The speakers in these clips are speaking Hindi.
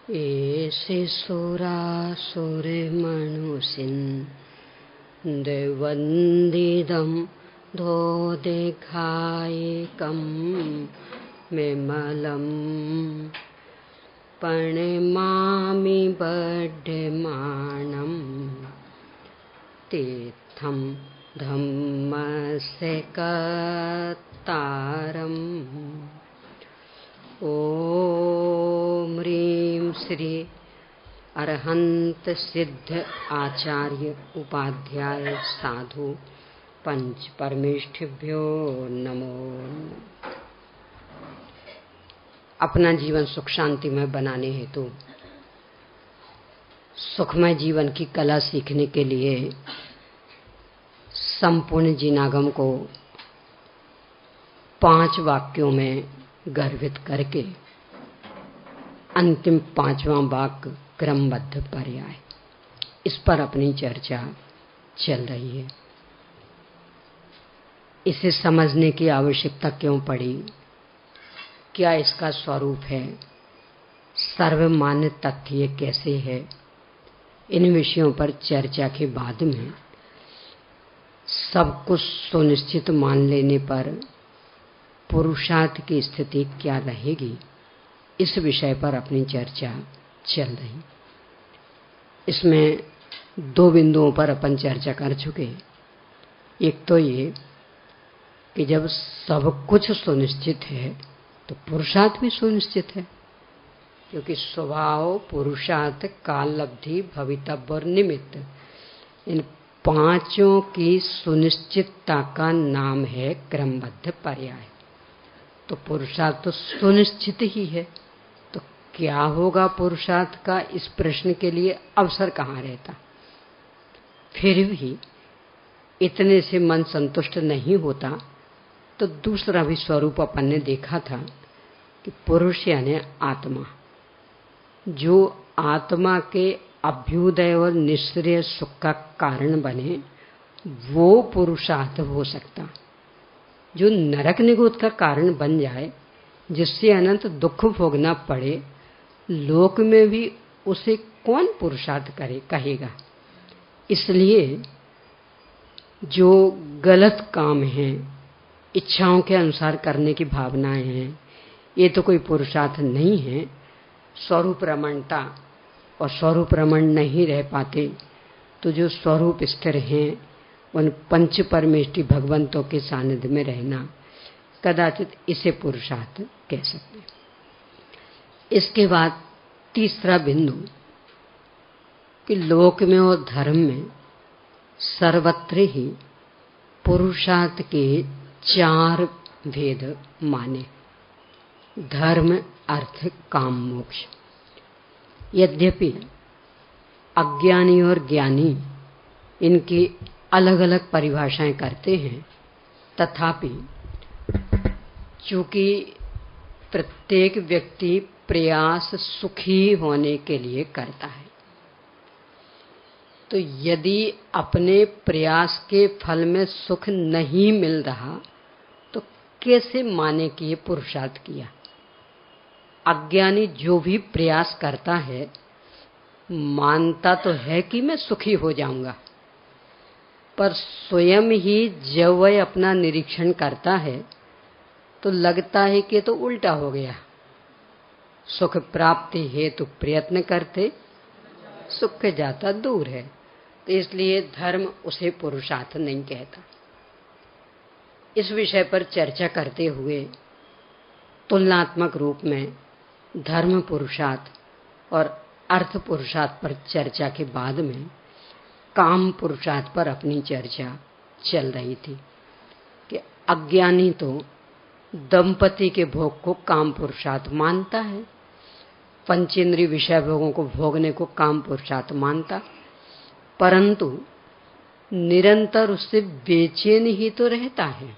एषे सुरासुरमनुषिन्देवन्दिदं दोदेघायकं विमलं प्रणमामि बध्यमानं तीर्थं धम्मस्य कर्तारम्। ओम ह्रीं श्री अरहंत सिद्ध आचार्य उपाध्याय साधु पंच परमेष्ठिभ्यो नमो। अपना जीवन सुख शांति में बनाने हेतु सुखमय जीवन की कला सीखने के लिए संपूर्ण जिनागम को 5 वाक्यों में गर्भित करके अंतिम 5वां वाक्य क्रमबद्ध पर्याय, इस पर अपनी चर्चा चल रही है। इसे समझने की आवश्यकता क्यों पड़ी, क्या इसका स्वरूप है, सर्वमान्य तथ्य कैसे है, इन विषयों पर चर्चा के बाद में सब कुछ सुनिश्चित मान लेने पर पुरुषार्थ की स्थिति क्या रहेगी, इस विषय पर अपनी चर्चा चल रही। इसमें 2 बिंदुओं पर अपन चर्चा कर चुके। एक तो ये कि जब सब कुछ सुनिश्चित है तो पुरुषार्थ भी सुनिश्चित है, क्योंकि स्वभाव, पुरुषार्थ, काललब्धि, भवितव्य और निमित्त, इन 5 की सुनिश्चितता का नाम है क्रमबद्ध पर्याय। तो पुरुषार्थ तो सुनिश्चित ही है, तो क्या होगा पुरुषार्थ का, इस प्रश्न के लिए अवसर कहाँ रहता। फिर भी इतने से मन संतुष्ट नहीं होता, तो दूसरा भी स्वरूप अपन ने देखा था कि पुरुष यानी आत्मा, जो आत्मा के अभ्युदय और निश्रेय सुख का कारण बने, वो पुरुषार्थ हो सकता। जो नरक निगोद का कारण बन जाए, जिससे अनंत दुख भोगना पड़े, लोक में भी उसे कौन पुरुषार्थ कहेगा। इसलिए जो गलत काम है, इच्छाओं के अनुसार करने की भावनाएं हैं, ये तो कोई पुरुषार्थ नहीं है। स्वरूप रमणता और स्वरूप रमण नहीं रह पाते, तो जो स्वरूप स्थिर हैं, उन पंच परमेष्टि भगवंतों के सानिध्य में रहना, कदाचित इसे पुरुषार्थ कह सकते। इसके बाद तीसरा बिंदु कि लोक में और धर्म में सर्वत्र ही पुरुषार्थ के 4 भेद माने, धर्म, अर्थ, काम, मोक्ष। यद्यपि अज्ञानी और ज्ञानी इनकी अलग अलग परिभाषाएं करते हैं, तथापि चूंकि प्रत्येक व्यक्ति प्रयास सुखी होने के लिए करता है, तो यदि अपने प्रयास के फल में सुख नहीं मिल रहा, तो कैसे माने कि ये पुरुषार्थ किया। अज्ञानी जो भी प्रयास करता है, मानता तो है कि मैं सुखी हो जाऊंगा, पर स्वयं ही जब वह अपना निरीक्षण करता है तो लगता है कि तो उल्टा हो गया। सुख प्राप्ति हेतु प्रयत्न करते, सुख जाता दूर है। तो इसलिए धर्म उसे पुरुषार्थ नहीं कहता। इस विषय पर चर्चा करते हुए तुलनात्मक रूप में धर्म पुरुषार्थ और अर्थ पुरुषार्थ पर चर्चा के बाद में काम पुरुषार्थ पर अपनी चर्चा चल रही थी कि अज्ञानी तो दंपति के भोग को काम पुरुषार्थ मानता है, पंचेंद्रिय विषय भोगों को भोगने को काम पुरुषार्थ मानता, परंतु निरंतर उससे बेचैन ही तो रहता है।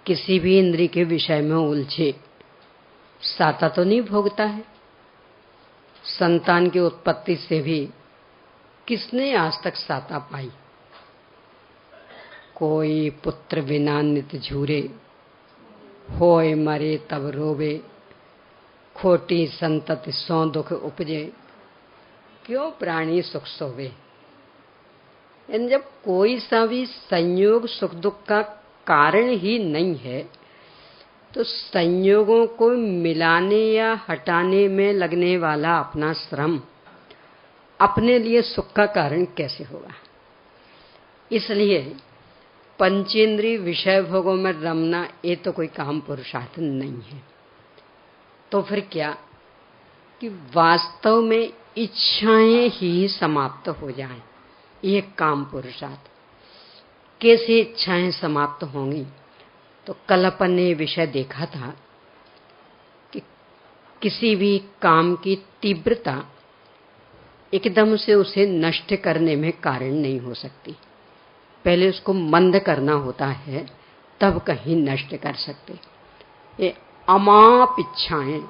किसी भी इंद्रिय के विषय में उलझे साता तो नहीं भोगता है। संतान की उत्पत्ति से भी किसने आज तक साता पाई। कोई पुत्र बिना नित झूरे, होय मरे तब रोवे, खोटी संतति सौ दुख उपजे, क्यों प्राणी सुख सोवे। जब कोई सा भी संयोग सुख दुख का कारण ही नहीं है, तो संयोगों को मिलाने या हटाने में लगने वाला अपना श्रम अपने लिए सुख का कारण कैसे होगा। इसलिए पंचेंद्रिय विषय भोगों में रमना ये तो कोई काम पुरुषार्थ नहीं है। तो फिर क्या कि वास्तव में इच्छाएं ही समाप्त हो जाएं, ये काम पुरुषार्थ। कैसे इच्छाएं समाप्त होंगी? तो कल अपन ने विषय देखा था कि किसी भी काम की तीव्रता एकदम से उसे नष्ट करने में कारण नहीं हो सकती। पहले उसको मंद करना होता है, तब कहीं नष्ट कर सकते। ये अमाप इच्छाएं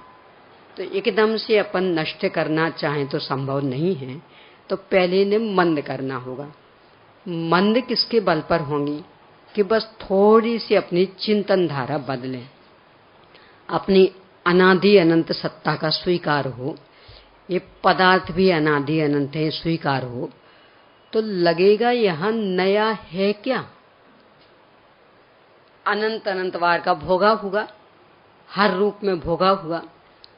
तो एकदम से अपन नष्ट करना चाहें तो संभव नहीं है, तो पहले इन्हें मंद करना होगा। मंद किसके बल पर होंगी? कि बस थोड़ी सी अपनी चिंतन धारा बदलें, अपनी अनादि अनंत सत्ता का स्वीकार हो, ये पदार्थ भी अनादि अनंत है स्वीकार हो, तो लगेगा यहां नया है क्या? अनंत अनंत बार का भोगा हुआ, हर रूप में भोगा हुआ,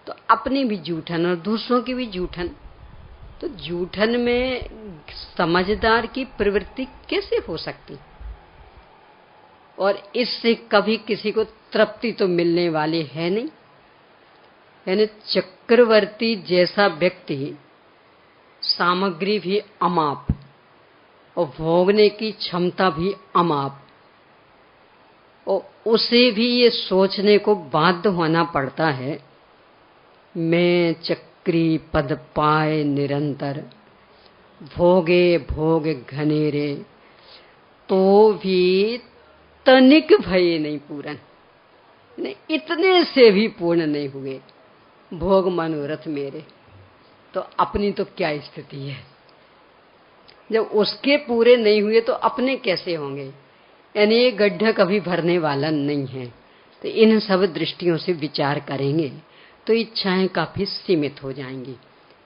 तो अपनी भी जूठन और दूसरों की भी जूठन। तो जूठन में समझदार की प्रवृत्ति कैसे हो सकती? और इससे कभी किसी को तृप्ति तो मिलने वाली है नहीं। यानी चक्रवर्ती जैसा व्यक्ति सामग्री भी अमाप और भोगने की क्षमता भी अमाप, और उसे भी ये सोचने को बाध्य होना पड़ता है, मैं चक्री पद पाए निरंतर, भोगे भोग घनेरे, तो भी तनिक भये नहीं पूरन। इतने से भी पूर्ण नहीं हुए भोग मनोरथ मेरे। तो अपनी तो क्या स्थिति है? जब उसके पूरे नहीं हुए तो अपने कैसे होंगे? यानी ये गड्ढा कभी भरने वाला नहीं है। तो इन सब दृष्टियों से विचार करेंगे तो इच्छाएं काफी सीमित हो जाएंगी।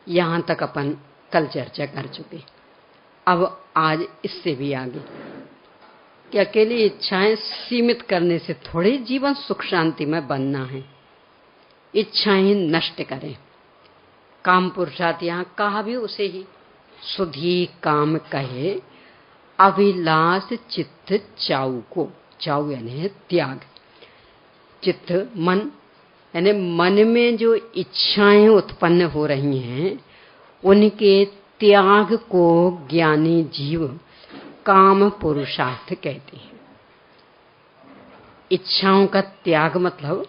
यहां तक अपन कल चर्चा कर चुके। अब आज इससे भी आगे कि अकेली इच्छाएं सीमित करने से थोड़े जीवन सुख शांति में बनना है। इच्छाएं नष्ट करें। काम पुरुषार्थ यहां कहा भी उसे ही सुधी काम कहे, अभिलाष चित्त चाऊ को। चाऊ यानी त्याग। चित्त मन, यानी मन में जो इच्छाएं उत्पन्न हो रही हैं उनके त्याग को ज्ञानी जीव काम पुरुषार्थ कहते हैं। इच्छाओं का त्याग मतलब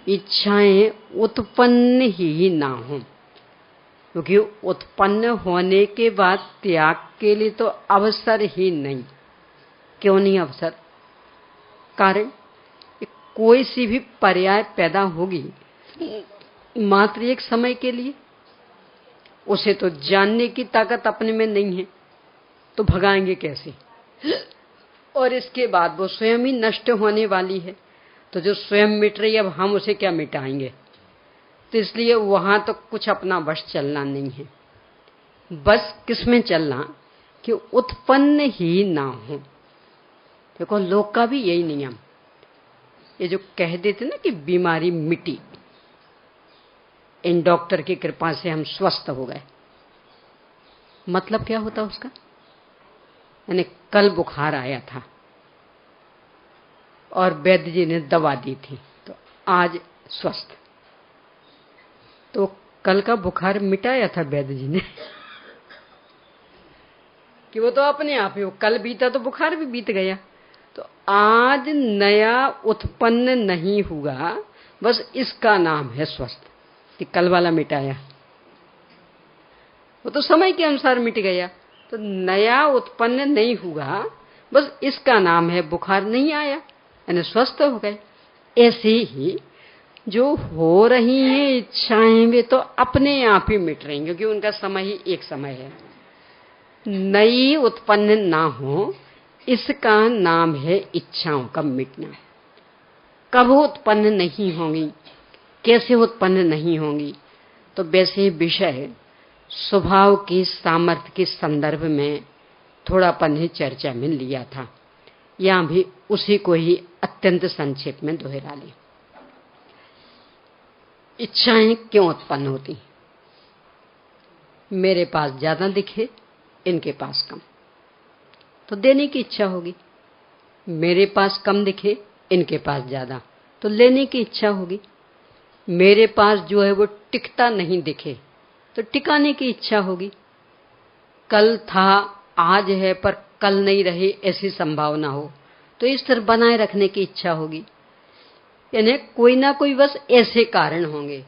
इच्छाएं उत्पन्न ही ना हो, क्योंकि उत्पन्न होने के बाद त्याग के लिए तो अवसर ही नहीं। क्यों नहीं अवसर? कारण कोई सी भी पर्याय पैदा होगी मात्र एक समय के लिए, उसे तो जानने की ताकत अपने में नहीं है, तो भगाएंगे कैसे? और इसके बाद वो स्वयं ही नष्ट होने वाली है, तो जो स्वयं मिट रही है अब हम उसे क्या मिटाएंगे? तो इसलिए वहां तो कुछ अपना वश चलना नहीं है। बस किसमें चलना कि उत्पन्न ही ना हो। देखो लोग का भी यही नियम, ये जो कह देते ना कि बीमारी मिटी, इन डॉक्टर की कृपा से हम स्वस्थ हो गए, मतलब क्या होता उसका? यानी कल बुखार आया था और वैद्य जी ने दवा दी थी तो आज स्वस्थ। तो कल का बुखार मिटाया था वैद्य जी ने कि वो तो अपने आप ही, वो कल बीता तो बुखार भी बीत गया। तो आज नया उत्पन्न नहीं हुआ, बस इसका नाम है स्वस्थ कि कल वाला मिटाया। वो तो समय के अनुसार मिट गया, तो नया उत्पन्न नहीं हुआ, बस इसका नाम है बुखार नहीं आया, यानी स्वस्थ हो गए। ऐसे ही जो हो रही हैं इच्छाएं वे तो अपने आप ही मिट रही, क्योंकि उनका समय ही एक समय है। नई उत्पन्न ना हो, इसका नाम है इच्छाओं का मिटना। कब उत्पन्न नहीं होंगी? कैसे उत्पन्न नहीं होंगी। तो वैसे विषय स्वभाव की सामर्थ्य के संदर्भ में थोड़ा पहले चर्चा में लिया था, यहां भी उसी को ही अत्यंत संक्षेप में दोहरा ले। इच्छाएं क्यों उत्पन्न होती? मेरे पास ज्यादा दिखे, इनके पास कम, तो देने की इच्छा होगी। मेरे पास कम दिखे, इनके पास ज्यादा, तो लेने की इच्छा होगी। मेरे पास जो है वो टिकता नहीं दिखे, तो टिकाने की इच्छा होगी। कल था, आज है, पर कल नहीं रहे, ऐसी संभावना हो, तो इस तरह बनाए रखने की इच्छा होगी। यानी कोई ना कोई बस ऐसे कारण होंगे।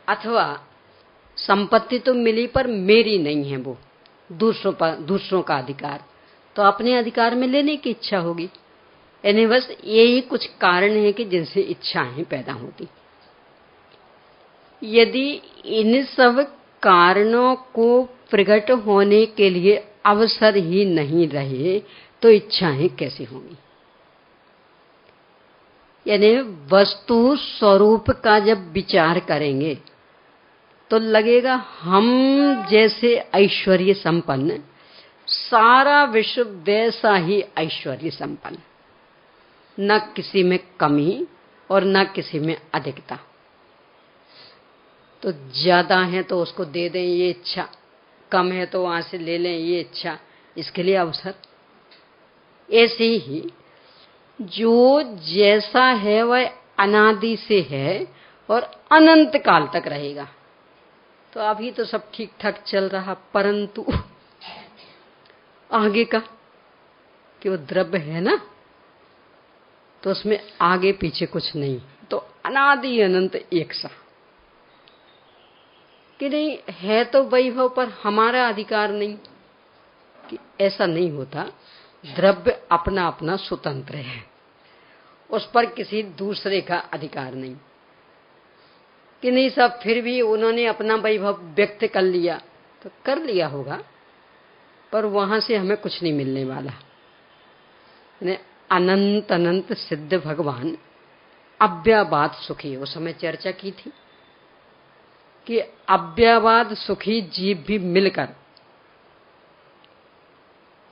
अथवा संपत्ति तो मिली पर मेरी नहीं है, वो दूसरों का अधिकार, तो अपने अधिकार में लेने की इच्छा होगी। यानी बस यही कुछ कारण है कि जिनसे इच्छाएं पैदा होती। यदि इन सब कारणों को प्रकट होने के लिए अवसर ही नहीं रहे तो इच्छाएं कैसे होंगी? यानी वस्तु स्वरूप का जब विचार करेंगे तो लगेगा हम जैसे ऐश्वर्य संपन्न, सारा विश्व वैसा ही ऐश्वर्य संपन्न, न किसी में कमी और न किसी में अधिकता। तो ज्यादा है तो उसको दे दें ये इच्छा, कम है तो वहां से ले लें ये इच्छा, इसके लिए अवसर। ऐसे ही जो जैसा है वह अनादि से है और अनंत काल तक रहेगा। तो अभी तो सब ठीक ठाक चल रहा, परंतु आगे का कि वो द्रव्य है ना, तो उसमें आगे पीछे कुछ नहीं, तो अनादि अनंत एक सा कि नहीं है। तो वैभव पर हमारा अधिकार नहीं, कि ऐसा नहीं होता। द्रव्य अपना अपना स्वतंत्र है, उस पर किसी दूसरे का अधिकार नहीं। कि नहीं सब फिर भी उन्होंने अपना वैभव व्यक्त कर लिया, तो कर लिया होगा, पर वहां से हमें कुछ नहीं मिलने वाला। अनंत अनंत सिद्ध भगवान अव्ययवाद सुखी, उस समय चर्चा की थी कि अव्ययवाद सुखी जीव भी मिलकर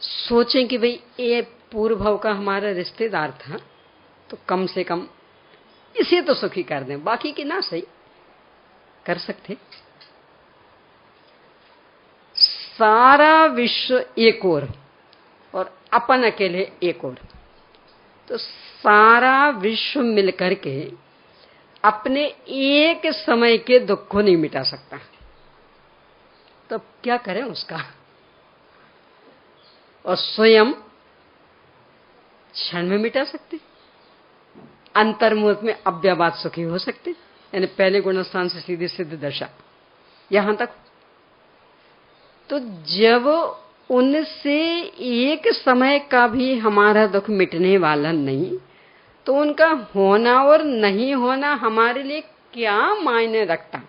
सोचें कि भाई ये पूर्व भव का हमारा रिश्तेदार था, तो कम से कम इसे तो सुखी कर दें, बाकी की ना सही कर सकते। सारा विश्व एक और अपन अकेले एक और, तो सारा विश्व मिलकर के अपने एक समय के दुख को नहीं मिटा सकता, तो क्या करें उसका? और स्वयं क्षण में मिटा सकते, अंतर्मुख में अव्ययवाद सुखी हो सकते। यानी पहले गुणस्थान से सीधी सिद्ध दशा यहां तक। तो जब उनसे एक समय का भी हमारा दुख मिटने वाला नहीं, तो उनका होना और नहीं होना हमारे लिए क्या मायने रखता?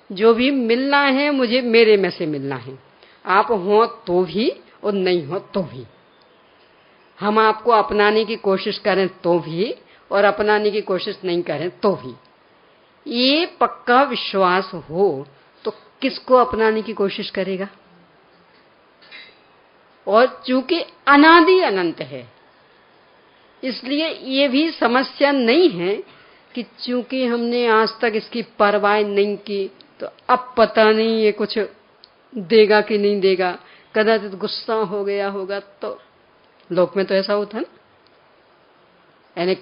जो भी मिलना है मुझे मेरे में से मिलना है, आप हो तो भी और नहीं हो तो भी। हम आपको अपनाने की कोशिश करें तो भी और अपनाने की कोशिश नहीं करें तो भी, ये पक्का विश्वास हो तो किसको अपनाने की कोशिश करेगा? और चूंकि अनादि अनंत है, इसलिए ये भी समस्या नहीं है कि चूंकि हमने आज तक इसकी परवाह नहीं की, तो अब पता नहीं ये कुछ देगा कि नहीं देगा, कदाचित गुस्सा हो गया होगा। तो लोक में तो ऐसा होता है ना, यानी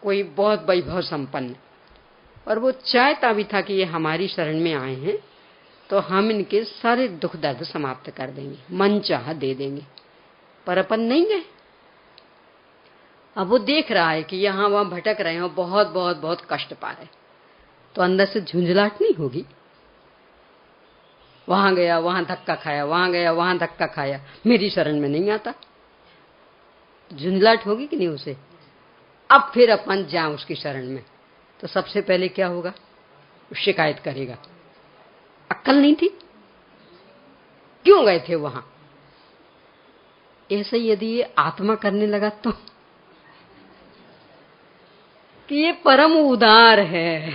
कोई बहुत वैभव संपन्न और वो चाहता भी था कि ये हमारी शरण में आए हैं, तो हम इनके सारे दुख दर्द समाप्त कर देंगे, मन चाह दे देंगे, पर अपन नहीं गए। अब वो देख रहा है कि यहां वहां भटक रहे हैं, बहुत बहुत बहुत कष्ट पा रहे, तो अंदर से झुंझलाहट नहीं होगी? वहां गया वहां धक्का खाया, वहां गया वहां धक्का खाया, मेरी शरण में नहीं आता, झुंझलाहट होगी कि नहीं उसे? अब फिर अपन जाए उसकी शरण में, तो सबसे पहले क्या होगा? शिकायत करेगा, अक्ल नहीं थी, क्यों गए थे वहां? ऐसे यदि ये आत्मा करने लगा तो कि ये परम उदार है,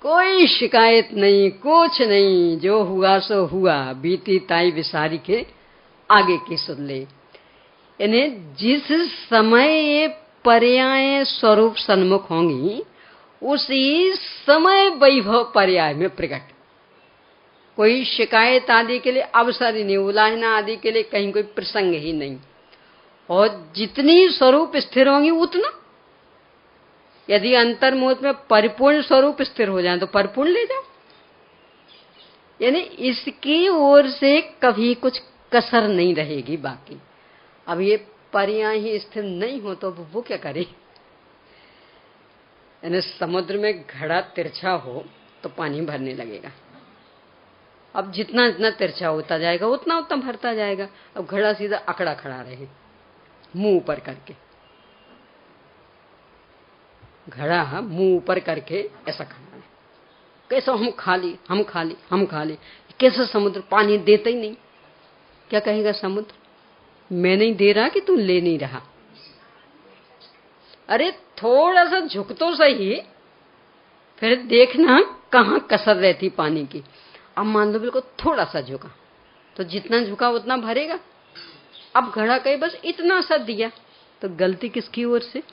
कोई शिकायत नहीं, कुछ नहीं, जो हुआ सो हुआ, बीती ताई विसारी के आगे की सुन ले। यानी जिस समय ये पर्याय स्वरूप सन्मुख होंगी, उसी समय वैभव पर्याय में प्रकट। कोई शिकायत आदि के लिए अवसर ही नहीं, उलाहना आदि के लिए कहीं कोई प्रसंग ही नहीं। और जितनी स्वरूप स्थिर होंगी उतना, यदि अंतर्मुहूर्त में परिपूर्ण स्वरूप स्थिर हो जाए तो परिपूर्ण ले जाओ। यानी इसकी ओर से कभी कुछ कसर नहीं रहेगी बाकी। अब ये पर्याय ही स्थिर नहीं हो तो वो क्या करे। यानी समुद्र में घड़ा तिरछा हो तो पानी भरने लगेगा। अब जितना जितना तिरछा होता जाएगा उतना उतना भरता जाएगा। अब घड़ा सीधा अकड़ा खड़ा रहे, मुंह ऊपर करके, घड़ा मुंह ऊपर करके ऐसा खड़ा है। कैसा हम खाली, हम खाली, हम खाली। कैसा समुद्र पानी देता ही नहीं। क्या कहेगा समुद्र, मैं नहीं दे रहा कि तू ले नहीं रहा। अरे थोड़ा सा झुक तो सही, फिर देखना कहाँ कसर रहती पानी की। अब मान लो बिल्कुल थोड़ा सा झुका, तो जितना झुका उतना भरेगा। अब घड़ा कहे बस इतना सा दिया, तो गलती किसकी ओर से।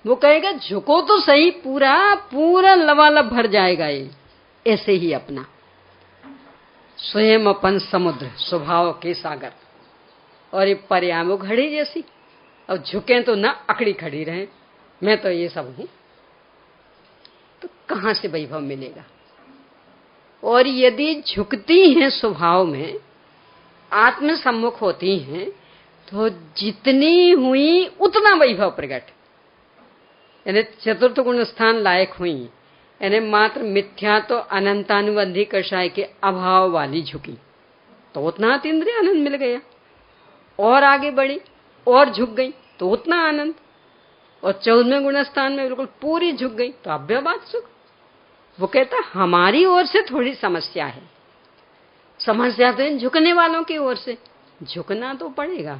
वो कहेगा झुको तो सही, पूरा पूरा लबालब भर जाएगा ये। ऐसे ही अपना स्वयं अपन समुद्र, स्वभाव के सागर, और ये पर्याय घड़ी जैसी। अब झुके तो ना अकड़ी खड़ी रहे, मैं तो ये सब हूं, तो कहां से वैभव मिलेगा। और यदि झुकती हैं स्वभाव में, आत्म सम्मुख होती हैं, तो जितनी हुई उतना वैभव प्रकट। यानी चतुर्थ गुण स्थान लायक हुई, यानी मात्र मिथ्या तो अनंतानुबंधी कषाय के अभाव वाली झुकी, तो उतना अतीन्द्रिय आनंद मिल गया। और आगे बढ़ी और झुक गई तो उतना आनंद। और 14वें गुण स्थान में बिल्कुल पूरी झुक गई तो अव्यबाद सुख। वो कहता हमारी ओर से थोड़ी समस्या है, समस्या तो इन झुकने वालों की ओर से। झुकना तो पड़ेगा,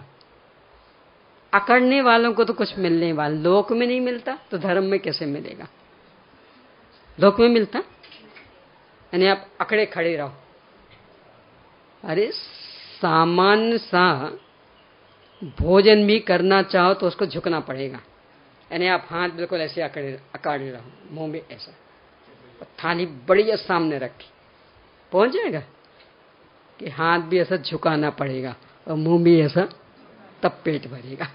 अकड़ने वालों को तो कुछ मिलने वाला लोक में नहीं मिलता, तो धर्म में कैसे मिलेगा। लोक में मिलता, यानी आप अकड़े खड़े रहो। अरे सामान्य सा भोजन भी करना चाहो तो उसको झुकना पड़ेगा। यानी आप हाथ बिल्कुल ऐसे अकाड़े रहो, मुंह में ऐसा, थाली बढ़िया सामने रखी, पहुंच जाएगा कि हाथ भी ऐसा झुकाना पड़ेगा और मुंह भी ऐसा, तब पेट भरेगा।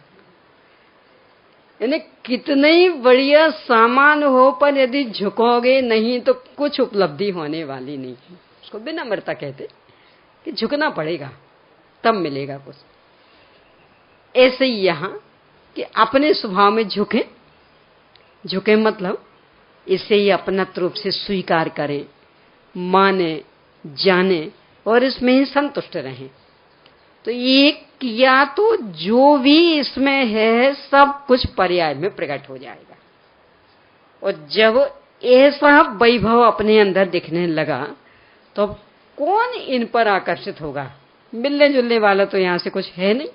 यानी कितने ही बढ़िया सामान हो, पर यदि झुकोगे नहीं तो कुछ उपलब्धि होने वाली नहीं है। उसको विनम्रता कहते कि झुकना पड़ेगा तब मिलेगा कुछ। ऐसे ही यहां कि अपने स्वभाव में झुके, झुके मतलब इसे ही अपनत्व रूप से स्वीकार करें, माने, जाने और इसमें ही संतुष्ट रहें। तो एक या तो जो भी इसमें है सब कुछ पर्याय में प्रकट हो जाएगा। और जब ऐसा वैभव अपने अंदर दिखने लगा तो कौन इन पर आकर्षित होगा। मिलने जुलने वाला तो यहां से कुछ है नहीं,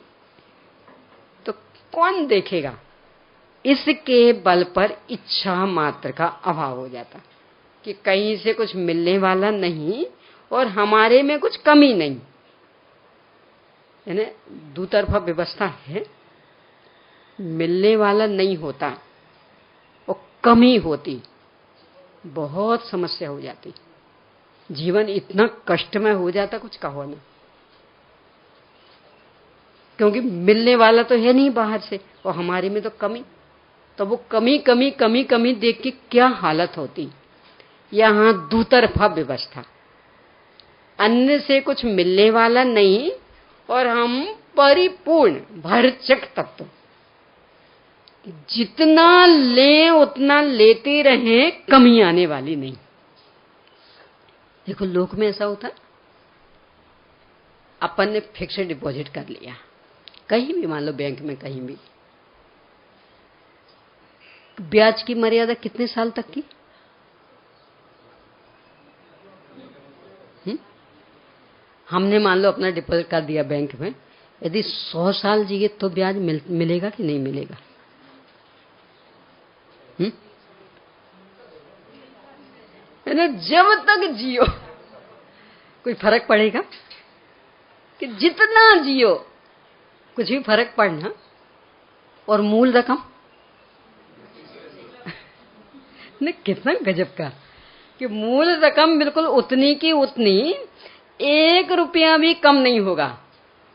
तो कौन देखेगा। इसके बल पर इच्छा मात्र का अभाव हो जाता कि कहीं से कुछ मिलने वाला नहीं और हमारे में कुछ कमी नहीं। यानी दूतरफा व्यवस्था है, मिलने वाला नहीं होता और कमी होती, बहुत समस्या हो जाती, जीवन इतना कष्टमय हो जाता कुछ कहो ना। क्योंकि मिलने वाला तो है नहीं बाहर से और हमारे में तो कमी, तो वो कमी कमी कमी कमी देख के क्या हालत होती। यहां दूतरफा व्यवस्था, अन्य से कुछ मिलने वाला नहीं और हम परिपूर्ण भरचक तत्व, जितना लें उतना लेते रहें, कमी आने वाली नहीं। देखो लोक में ऐसा होता, अपन ने फिक्स्ड डिपॉजिट कर लिया कहीं भी, मान लो बैंक में कहीं भी, ब्याज की मर्यादा कितने साल तक की। हमने मान लो अपना डिपॉजिट कर दिया बैंक में, यदि 100 साल जिए तो ब्याज मिलेगा कि नहीं मिलेगा। है ना, जब तक जियो कोई फर्क पड़ेगा कि जितना जियो कुछ भी फर्क पड़ना, और मूल रकम ने कितना गजब का कि मूल रकम बिल्कुल उतनी की उतनी, 1 रुपया भी कम नहीं होगा।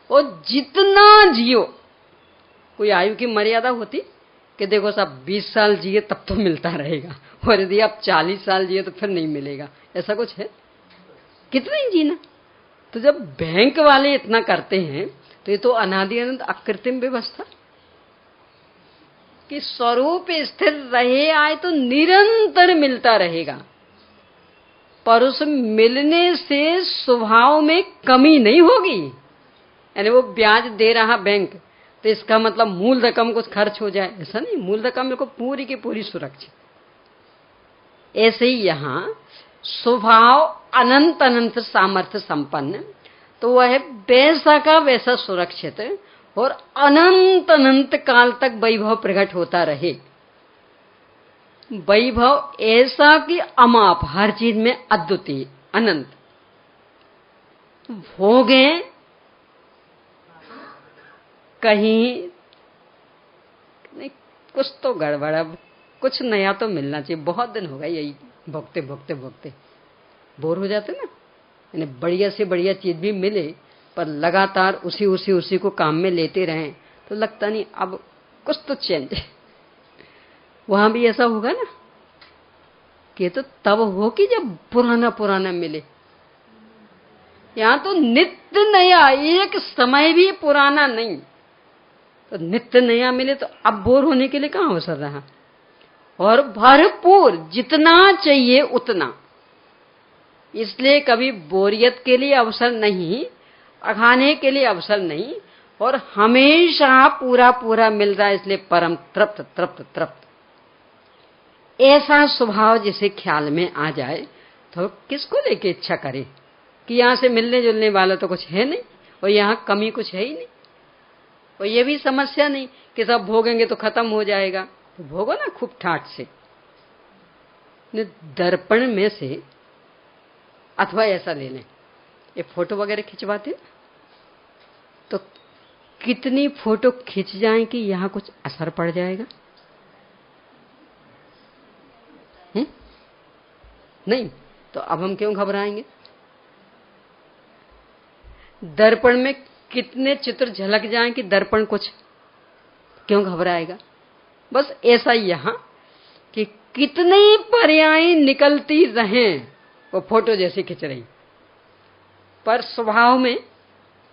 और जितना जियो, कोई आयु की मर्यादा होती कि देखो साहब 20 साल जिए तब तो मिलता रहेगा, और यदि आप 40 साल जिए तो फिर नहीं मिलेगा, ऐसा कुछ है? कितना ही जीना। तो जब बैंक वाले इतना करते हैं तो ये तो अनादि अनंत अकृत्रिम व्यवस्था कि स्वरूप स्थिर रहे आए तो निरंतर मिलता रहेगा, पर उस मिलने से स्वभाव में कमी नहीं होगी। यानी वो ब्याज दे रहा बैंक तो इसका मतलब मूल रकम कुछ खर्च हो जाए, ऐसा नहीं। मूल रकम को पूरी की पूरी सुरक्षित। ऐसे ही यहाँ स्वभाव अनंत अनंत सामर्थ्य संपन्न, तो वह है वैसा का वैसा सुरक्षित और अनंत अनंत काल तक वैभव प्रकट होता रहे। वैभव ऐसा कि अमाप, हर चीज में अद्वितीय, अनंत। भोगे कहीं नहीं, कुछ तो गड़बड़, अब कुछ नया तो मिलना चाहिए। बहुत दिन हो गए यही भोगते भोगते भोगते बोर हो जाते ना। यानी बढ़िया से बढ़िया चीज भी मिले पर लगातार उसी को काम में लेते रहें तो लगता नहीं अब कुछ तो चेंज। वहां भी ऐसा होगा ना कि तो तब हो कि जब पुराना पुराना मिले। यहां तो नित्य नया, एक समय भी पुराना नहीं। तो नित्य नया मिले तो अब बोर होने के लिए कहां अवसर रहा। और भरपूर, जितना चाहिए उतना। इसलिए कभी बोरियत के लिए अवसर नहीं, अखाने के लिए अवसर नहीं, और हमेशा पूरा पूरा मिल रहा है, इसलिए परम तृप्त तृप्त तृप्त। ऐसा स्वभाव जिसे ख्याल में आ जाए तो किसको लेके इच्छा करे कि यहां से मिलने जुलने वाला तो कुछ है नहीं और यहां कमी कुछ है ही नहीं। और ये भी समस्या नहीं कि सब भोगेंगे तो खत्म हो जाएगा, तो भोगो ना खूब ठाट से। दर्पण में से, अथवा ऐसा ले लें, ये फोटो वगैरह खिंचवाते तो कितनी फोटो खिंच जाएं कि यहां कुछ असर पड़ जाएगा? नहीं, तो अब हम क्यों घबराएंगे? दर्पण में कितने चित्र झलक जाएं कि दर्पण कुछ क्यों घबराएगा? बस ऐसा ही यहां कि कितनी पर्याय निकलती रहें वो फोटो जैसे खिंच रही, पर स्वभाव में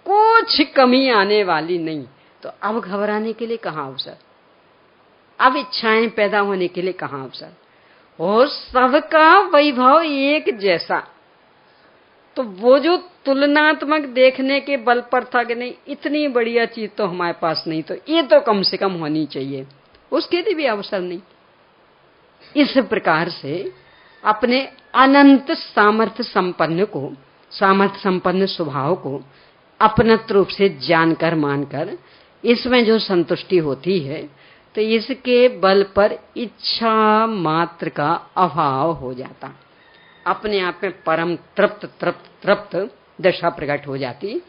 कुछ कमी आने वाली नहीं। तो अब घबराने के लिए कहां अवसर, अब इच्छाएं पैदा होने के लिए कहां अवसर। और सबका वैभव एक जैसा। तो वो जो तुलनात्मक देखने के बल पर था कि नहीं इतनी बढ़िया चीज तो हमारे पास नहीं, तो ये तो कम से कम होनी चाहिए, उसके लिए भी अवसर नहीं। इस प्रकार से अपने अनंत सामर्थ्य संपन्न को, सामर्थ्य संपन्न स्वभाव को अपनत रूप से जानकर मानकर इसमें जो संतुष्टि होती है, तो इसके बल पर इच्छा मात्र का अभाव हो जाता, अपने आप में परम तृप्त तृप्त तृप्त दशा प्रकट हो जाती।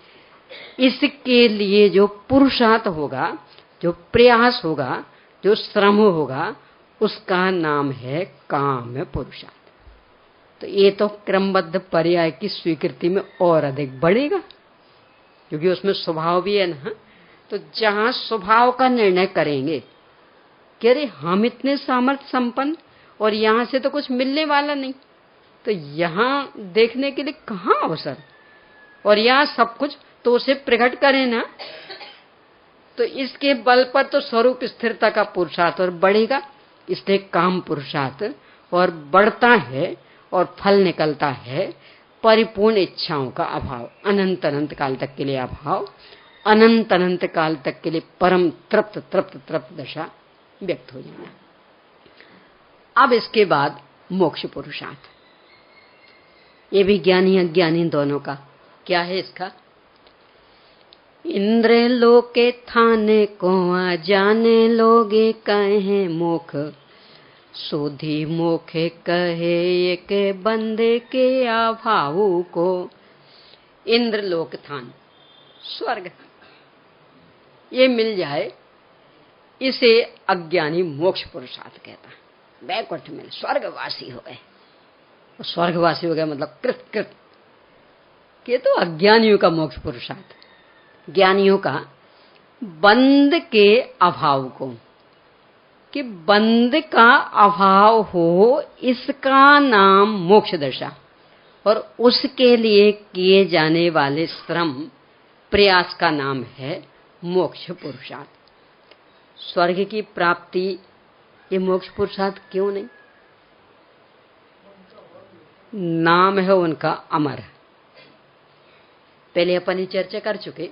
इसके लिए जो पुरुषार्थ होगा, जो प्रयास होगा, जो श्रम होगा, उसका नाम है काम पुरुषार्थ। तो ये तो क्रमबद्ध पर्याय की स्वीकृति में और अधिक बढ़ेगा, क्योंकि उसमें स्वभाव भी है ना। तो जहां स्वभाव का निर्णय करेंगे कि अरे हम इतने सामर्थ्य संपन्न और यहां से तो कुछ मिलने वाला नहीं, तो यहां देखने के लिए कहां अवसर, और यहां सब कुछ तो उसे प्रकट करें ना। तो इसके बल पर तो स्वरूप स्थिरता का पुरुषार्थ और बढ़ेगा, इसलिए काम पुरुषार्थ और बढ़ता है और फल निकलता है परिपूर्ण इच्छाओं का अभाव, अनंत अनंत काल तक के लिए अभाव, अनंत अनंत काल तक के लिए परम तृप्त तृप्त तृप्त दशा व्यक्त हो जाना। अब इसके बाद मोक्ष पुरुषार्थ, ये भी ज्ञानी अज्ञानी दोनों का। क्या है इसका? इंद्र लोके थाने को जाने लोगे कहे मोख, सोधी मोखे कहे एक बंदे के अभाव को। इंद्र लोक थान, स्वर्ग, ये मिल जाए इसे अज्ञानी मोक्ष पुरुषार्थ कहता है। बैकुंठ में स्वर्गवासी हो गए, स्वर्गवासी हो गए मतलब कृत कृत। ये तो अज्ञानियों का मोक्ष पुरुषार्थ, ज्ञानियों का बंद के अभाव को, कि बंद का अभाव हो इसका नाम मोक्ष दशा, और उसके लिए किए जाने वाले श्रम प्रयास का नाम है मोक्ष पुरुषार्थ। स्वर्ग की प्राप्ति ये मोक्ष पुरुषार्थ क्यों नहीं? नाम है उनका अमर। पहले अपन ये चर्चा कर चुके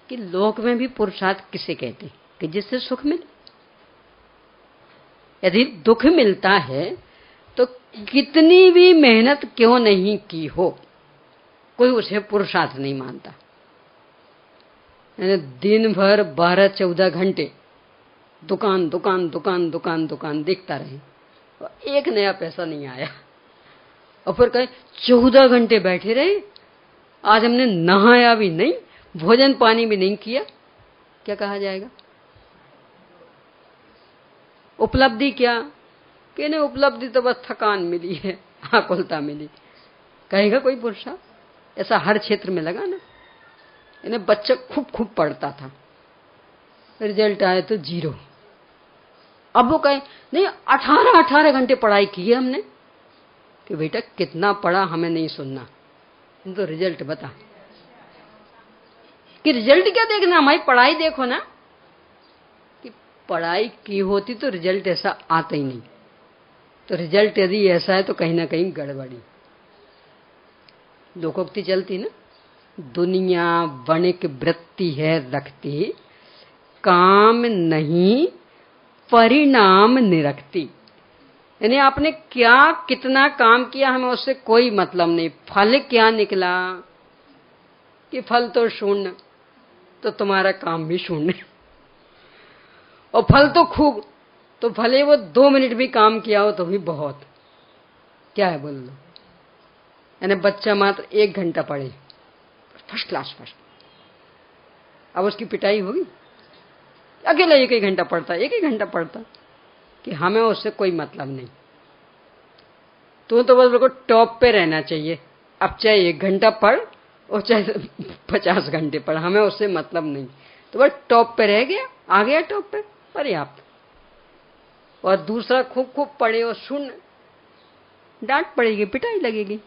कि लोक में भी पुरुषार्थ किसे कहते, कि जिससे सुख मिले। यदि दुख मिलता है तो कितनी भी मेहनत क्यों नहीं की हो, कोई उसे पुरुषार्थ नहीं मानता। दिन भर 12-14 घंटे दुकान दुकान दुकान दुकान दुकान देखता रहे, एक नया पैसा नहीं आया, और फिर कहे 14 घंटे बैठे रहे, आज हमने नहाया भी नहीं, भोजन पानी भी नहीं किया, क्या कहा जाएगा? उपलब्धि क्या? कि नहीं, उपलब्धि तो बस थकान मिली है, आकुलता मिली, कहेगा कोई पुरुषार्थ? ऐसा हर क्षेत्र में लगा ना। इन्हें बच्चा खूब खूब पढ़ता था, रिजल्ट आए तो 0। अब वो कहे नहीं, 18 घंटे पढ़ाई की है हमने। कि बेटा कितना पढ़ा हमें नहीं सुनना, तो रिजल्ट बता। कि रिजल्ट क्या देखना, हमारी पढ़ाई देखो ना। कि पढ़ाई की होती तो रिजल्ट ऐसा आता ही नहीं। तो रिजल्ट यदि ऐसा है तो कहीं ना कहीं गड़बड़ी। लोकोक्ति चलती ना, दुनिया वणिक वृत्ति है रखती, काम नहीं परिणाम निरखती। यानी आपने क्या कितना काम किया हमें उससे कोई मतलब नहीं, फल क्या निकला कि फल तो शून्य, तो तुम्हारा काम भी शून्य। और फल तो खूब, तो भले वो 2 मिनट भी काम किया हो तो भी बहुत। क्या है बोल लो। यानी बच्चा मात्र 1 घंटा पढ़े, फर्स्ट क्लास फर्स्ट, अब उसकी पिटाई होगी? अकेला 1 घंटा पढ़ता, 1 घंटा पढ़ता, कि हमें उससे कोई मतलब नहीं, तो बस बिल्कुल टॉप पे रहना चाहिए। अब चाहे 1 घंटा पढ़ और चाहे 50 घंटे पढ़, हमें उससे मतलब नहीं। तो बस टॉप पे रह गया, आ गया टॉप पे, पर्याप्त। और दूसरा खूब खूब पढ़े और शून्य, डांट पड़ेगी, पिटाई लगेगी।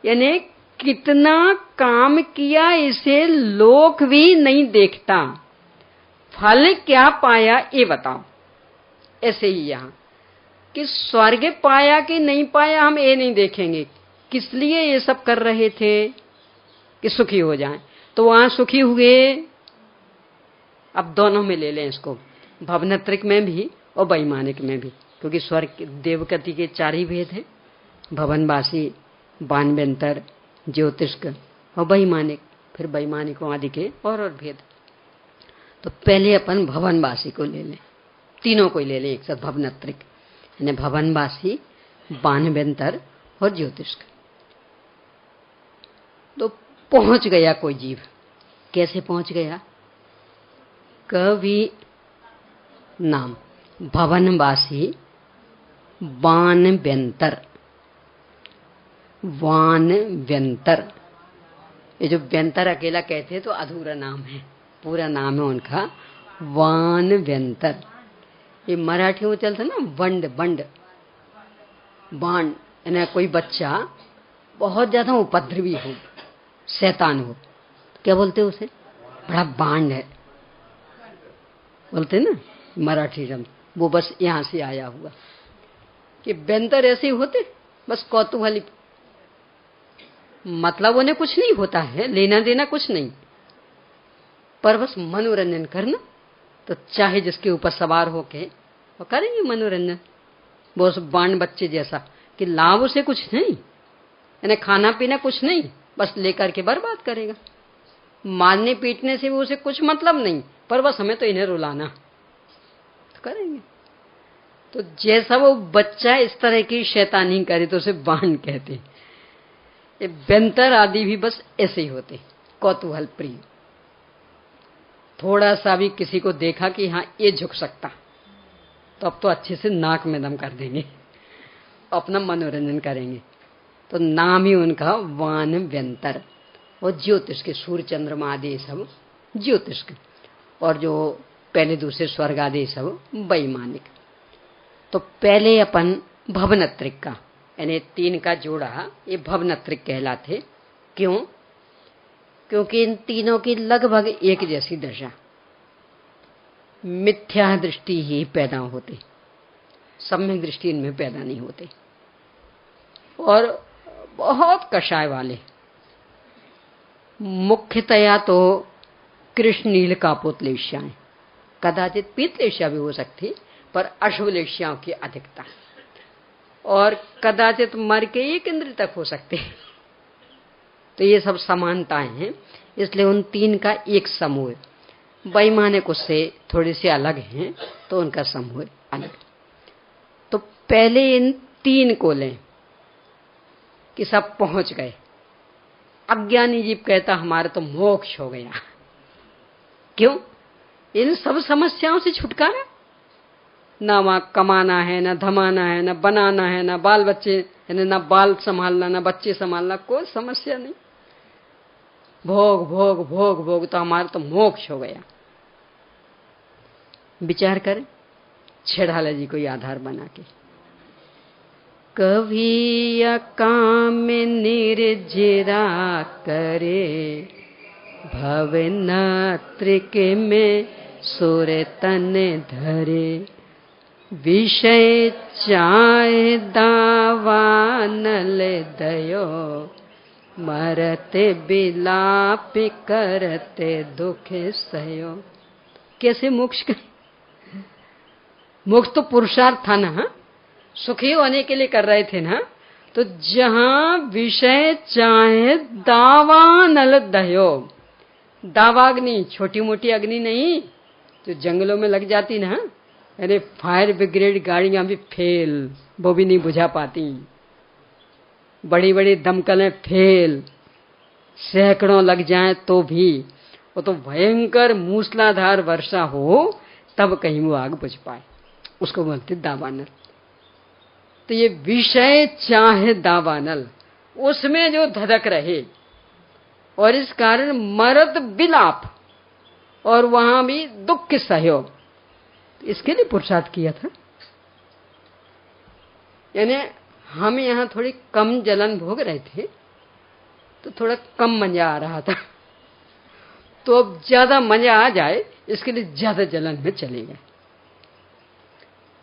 यानी कितना काम किया इसे लोक भी नहीं देखता, फल क्या पाया ये बताओ। ऐसे ही यहां कि स्वर्ग पाया कि नहीं पाया हम ये नहीं देखेंगे, किस लिए ये सब कर रहे थे कि सुखी हो जाएं, तो वहां सुखी हुए। अब दोनों में ले लें इसको, भवनत्रिक में भी और वैमानिक में भी, क्योंकि स्वर्ग देवगति के 4 ही भेद हैं, भवनवासी, बानव्यंतर, ज्योतिष्क और वैमानिक। फिर वैमानिकों आदि के और भेद। तो पहले अपन भवनवासी को ले लें, तीनों को ले लें एक साथ, भवनत्रिक यानी भवनवासी, बानव्यंतर और ज्योतिष्क। तो पहुंच गया कोई जीव, कैसे पहुंच गया? कवि नाम भवनवासी, बानव्यंतर, वानव्यंतर। ये जो व्यंतर अकेला कहते हैं तो अधूरा नाम है, पूरा नाम है उनका वानव्यंतर। ये मराठी में चलता ना वंड, बंड, बाण, यानी कोई बच्चा बहुत ज्यादा उपद्रवी हो, शैतान हो, क्या बोलते हैं उसे? बड़ा बांड है बोलते हैं ना मराठी शब्द, वो बस यहां से आया हुआ। कि व्यंतर ऐसे होते, बस कौतूहली, मतलब उन्हें कुछ नहीं होता है, लेना देना कुछ नहीं, पर बस मनोरंजन करना। तो चाहे जिसके ऊपर सवार होके वो करेंगे मनोरंजन, वो उस बाण बच्चे जैसा, कि लाभ उसे कुछ नहीं, यानी खाना पीना कुछ नहीं, बस लेकर के बर्बाद करेगा। मारने पीटने से भी उसे कुछ मतलब नहीं, पर बस हमें तो इन्हें रुलाना, तो करेंगे। तो जैसा वो बच्चा इस तरह की शैतानी करे तो उसे बाण कहते। ये व्यंतर आदि भी बस ऐसे ही होते, कौतूहल प्रिय। थोड़ा सा भी किसी को देखा कि हाँ ये झुक सकता, तो अब तो अच्छे से नाक में दम कर देंगे, अपना मनोरंजन करेंगे। तो नाम ही उनका वान व्यंतर। और ज्योतिष के सूर्य चंद्रमा आदि सब ज्योतिष के, और जो पहले दूसरे स्वर्ग आदि सब वैमानिक। तो पहले अपन भवनत्रिक का यानी 3 का जोड़ा ये भवनत्रिक कहलाते। क्यों? क्योंकि इन तीनों की लगभग एक जैसी दशा, मिथ्या दृष्टि ही पैदा होती, सम्यक दृष्टि इनमें पैदा नहीं होती। और बहुत कषाय वाले, मुख्यतया तो कृष्ण नील कापोतलेश्याएं, कदाचित पीतलेश्या भी हो सकती, पर अशुभलेश्याओं की अधिकता, और कदाचित मर के 1 इंद्र तक हो सकते। तो ये सब समानताएं हैं, इसलिए उन 3 का एक समूह। वैमानिक उससे थोड़े से अलग हैं, तो उनका समूह अलग। तो पहले इन 3 को लें कि सब पहुंच गए। अज्ञानी जीव कहता हमारा तो मोक्ष हो गया। क्यों? इन सब समस्याओं से छुटकारा। ना वहां कमाना है, ना धमाना है, ना बनाना है, ना बाल बच्चे, ना बाल संभालना, ना बच्चे संभालना, कोई समस्या नहीं। भोग भोग भोग भोग, तो हमारा तो मोक्ष हो गया। विचार करें छेड़ाला जी को आधार बना के। कभी काम निर्जरा करे, भवनत्रिक में सुर तन धरे। विषय चाहे दावानल दयो, मरते बिलाप करते दुख सयो। कैसे मोक्ष का? मोक्ष तो पुरुषार्थ था ना, सुखी होने के लिए कर रहे थे ना। तो जहां विषय चाहे दावानल दयो, दावाग्नि छोटी मोटी अग्नि नहीं, जो जंगलों में लग जाती ना, अरे फायर ब्रिगेड गाड़ियां भी फेल, वो भी नहीं बुझा पाती। बड़ी बड़ी दमकलें फेल, सैकड़ों लग जाएं तो भी, वो तो भयंकर मूसलाधार वर्षा हो तब कहीं वो आग बुझ पाए, उसको बोलते दावानल। तो ये विषय चाहे दावानल, उसमें जो धधक रहे, और इस कारण मरद बिलाप, और वहां भी दुख सहयोग, इसके लिए पुरुषार्थ किया था। यानी हम यहां थोड़ी कम जलन भोग रहे थे, तो थोड़ा कम मजा आ रहा था, तो अब ज्यादा मजा आ जाए इसके लिए ज्यादा जलन में चले गए।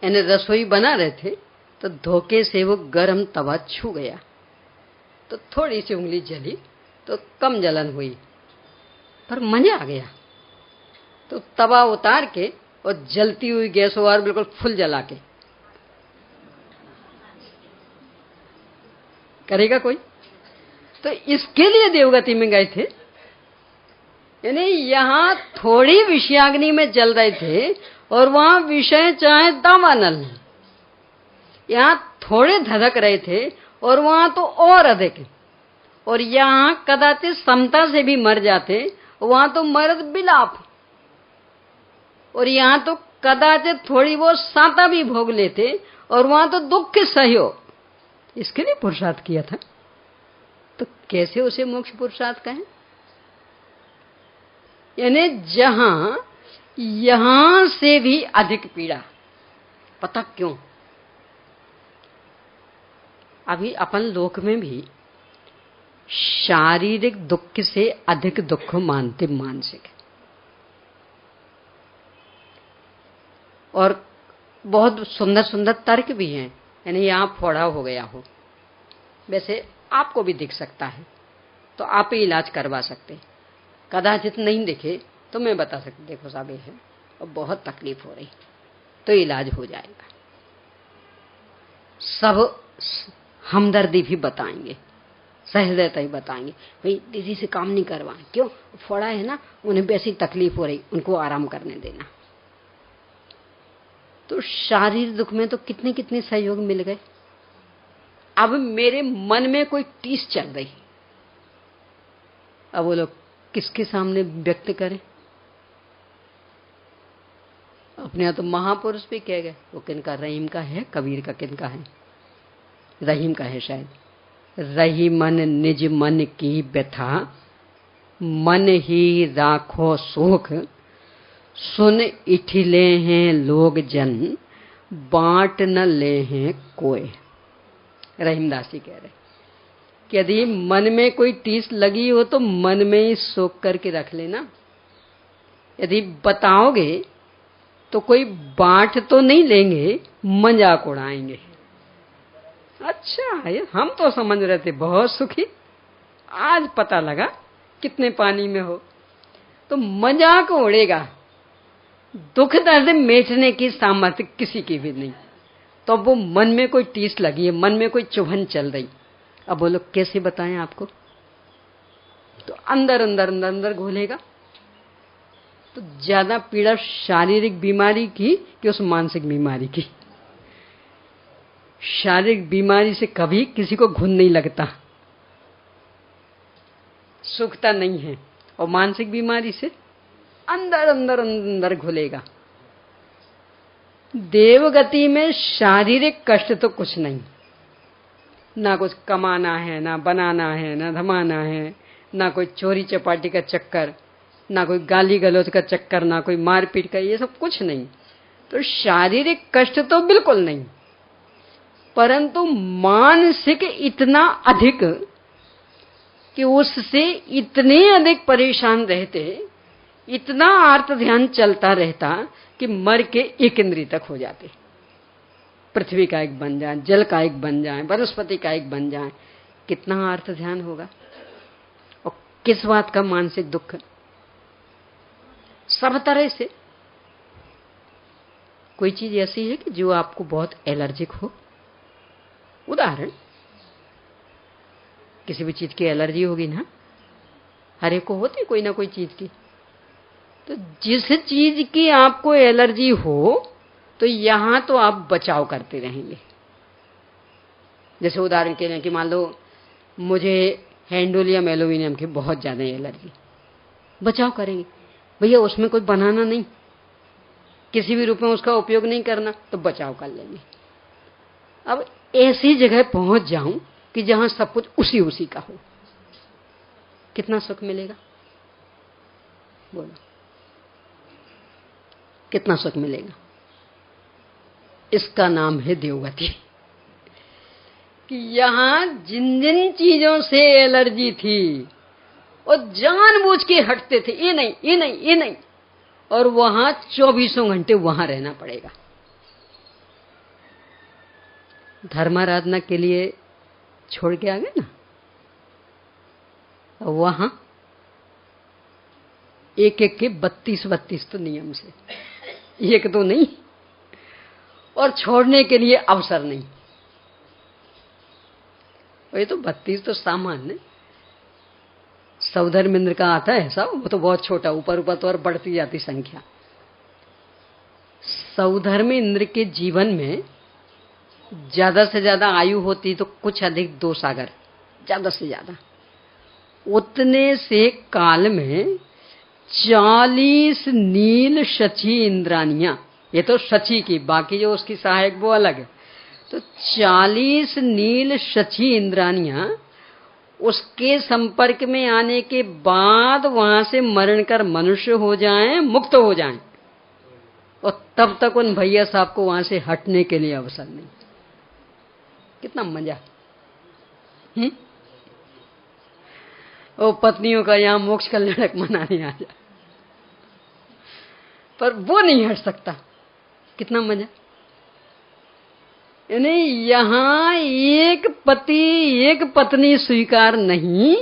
यानी रसोई बना रहे थे, तो धोखे से वो गरम तवा छू गया, तो थोड़ी सी उंगली जली, तो कम जलन हुई, पर मजा आ गया। तो तवा उतार के और जलती हुई गैस और बिल्कुल फुल जला के करेगा कोई? तो इसके लिए देवगति में गए थे। यानी यहां थोड़ी विषयाग्नि में जल रहे थे, और वहां विषय चाहे दावानल, यहां थोड़े धधक रहे थे, और वहां तो और अधिक। और यहां कदाचित समता से भी मर जाते, वहां तो मर्द बिलाप, और यहां तो कदाचित थोड़ी वो साता भी भोग लेते, और वहां तो दुख के सहयोग। इसके लिए पुरुषार्थ किया था, तो कैसे उसे मोक्ष पुरुषार्थ कहें? यानी जहां यहां से भी अधिक पीड़ा। पता क्यों? अभी अपन लोक में भी शारीरिक दुख से अधिक दुख मानते मानसिक, और बहुत सुंदर सुंदर तर्क भी हैं। यानी यहां फोड़ा हो गया हो, वैसे आपको भी दिख सकता है, तो आप ही इलाज करवा सकते। कदाचित नहीं दिखे तो मैं बता सकती, देखो साहब ये है और बहुत तकलीफ हो रही, तो इलाज हो जाएगा। सब हमदर्दी भी बताएंगे, सहृदयता ही बताएंगे। भाई दीदी से काम नहीं करवाएं, क्यों? फोड़ा है ना, उन्हें वैसी तकलीफ हो रही, उनको आराम करने देना। तो शारीरिक दुख में तो कितने कितने सहयोग मिल गए। अब मेरे मन में कोई टीस चल रही, अब वो लोग किसके सामने व्यक्त करें? अपने यहाँ तो महापुरुष भी कह गए, वो किनका, रहीम का है, कबीर का किनका है, रहीम का है शायद। रही मन निज मन की व्यथा, मन ही राखो सुख, सुन इठिले हैं लोग जन, बांट न ले हैं कोई। रहीमदास जी कह रहे कि यदि मन में कोई टीस लगी हो तो मन में ही सोख करके रख लेना। यदि बताओगे तो कोई बांट तो नहीं लेंगे, मजाक उड़ाएंगे। अच्छा, ये हम तो समझ रहे थे बहुत सुखी, आज पता लगा कितने पानी में हो। तो मजाक उड़ेगा, दुख दर्द मेटने की सामर्थ्य किसी की भी नहीं। तो अब वो मन में कोई टीस लगी है, मन में कोई चुभन चल रही, अब वो लोग कैसे बताएं आपको? तो अंदर अंदर अंदर अंदर घोलेगा। तो ज्यादा पीड़ा शारीरिक बीमारी की कि उस मानसिक बीमारी की? शारीरिक बीमारी से कभी किसी को घुन नहीं लगता, सुखता नहीं है, और मानसिक बीमारी से अंदर अंदर अंदर घुलेगा। देवगति में शारीरिक कष्ट तो कुछ नहीं, ना कुछ कमाना है, ना बनाना है, ना धमाना है, ना कोई चोरी चपाटी का चक्कर, ना कोई गाली गलौज का चक्कर, ना कोई मारपीट का, ये सब कुछ नहीं। तो शारीरिक कष्ट तो बिल्कुल नहीं, परंतु मानसिक इतना अधिक कि उससे इतने अधिक परेशान रहते, इतना आर्त ध्यान चलता रहता कि मर के एक इंद्री तक हो जाते। पृथ्वी का एक बन जाए, जल का एक बन जाए, वनस्पति का एक बन जाए, कितना आर्त ध्यान होगा। और किस बात का मानसिक दुख? सब तरह से। कोई चीज ऐसी है कि जो आपको बहुत एलर्जिक हो, उदाहरण किसी भी चीज की एलर्जी होगी ना, हर एक को होती कोई ना कोई चीज की। तो जिस चीज की आपको एलर्जी हो तो यहां तो आप बचाव करते रहेंगे। जैसे उदाहरण के लिए कि मान लो मुझे हैंडोलियम एल्यूमिनियम की बहुत ज्यादा एलर्जी, बचाव करेंगे, भैया उसमें कोई बनाना नहीं, किसी भी रूप में उसका उपयोग नहीं करना, तो बचाव कर लेंगे। अब ऐसी जगह पहुंच जाऊं कि जहां सब कुछ उसी उसी का हो, कितना सुख मिलेगा? बोलो, कितना सुख मिलेगा? इसका नाम है देवगति। कि यहां जिन जिन चीजों से एलर्जी थी और जानबूझ के हटते थे, ये नहीं, ये नहीं, ये नहीं, और वहां 24 घंटे वहां रहना पड़ेगा। धर्माराधना के लिए छोड़ के आ गए ना, वहां एक एक के 32 तो नियम से, एक तो नहीं, और छोड़ने के लिए अवसर नहीं। ये तो 32 तो सामान्य, सौधर्मेंद्र का आता है ऐसा, वो तो बहुत छोटा, ऊपर ऊपर तो और बढ़ती जाती संख्या। सौधर्मेंद्र के जीवन में ज्यादा से ज्यादा आयु होती तो कुछ अधिक 2 सागर, ज्यादा से ज्यादा। उतने से काल में 40 नील शची इंद्रानियां, ये तो शची की, बाकी जो उसकी सहायक वो अलग है। तो 40 नील शची इंद्रानियां उसके संपर्क में आने के बाद वहां से मरण कर मनुष्य हो जाएं, मुक्त हो जाएं, और तब तक उन भैया साहब को वहां से हटने के लिए अवसर नहीं। कितना मजा। वो पत्नियों का यहां मोक्ष कल्याणक मनाने आ जा, पर वो नहीं हट सकता। कितना मजा। यानी यहां एक पति एक पत्नी स्वीकार नहीं,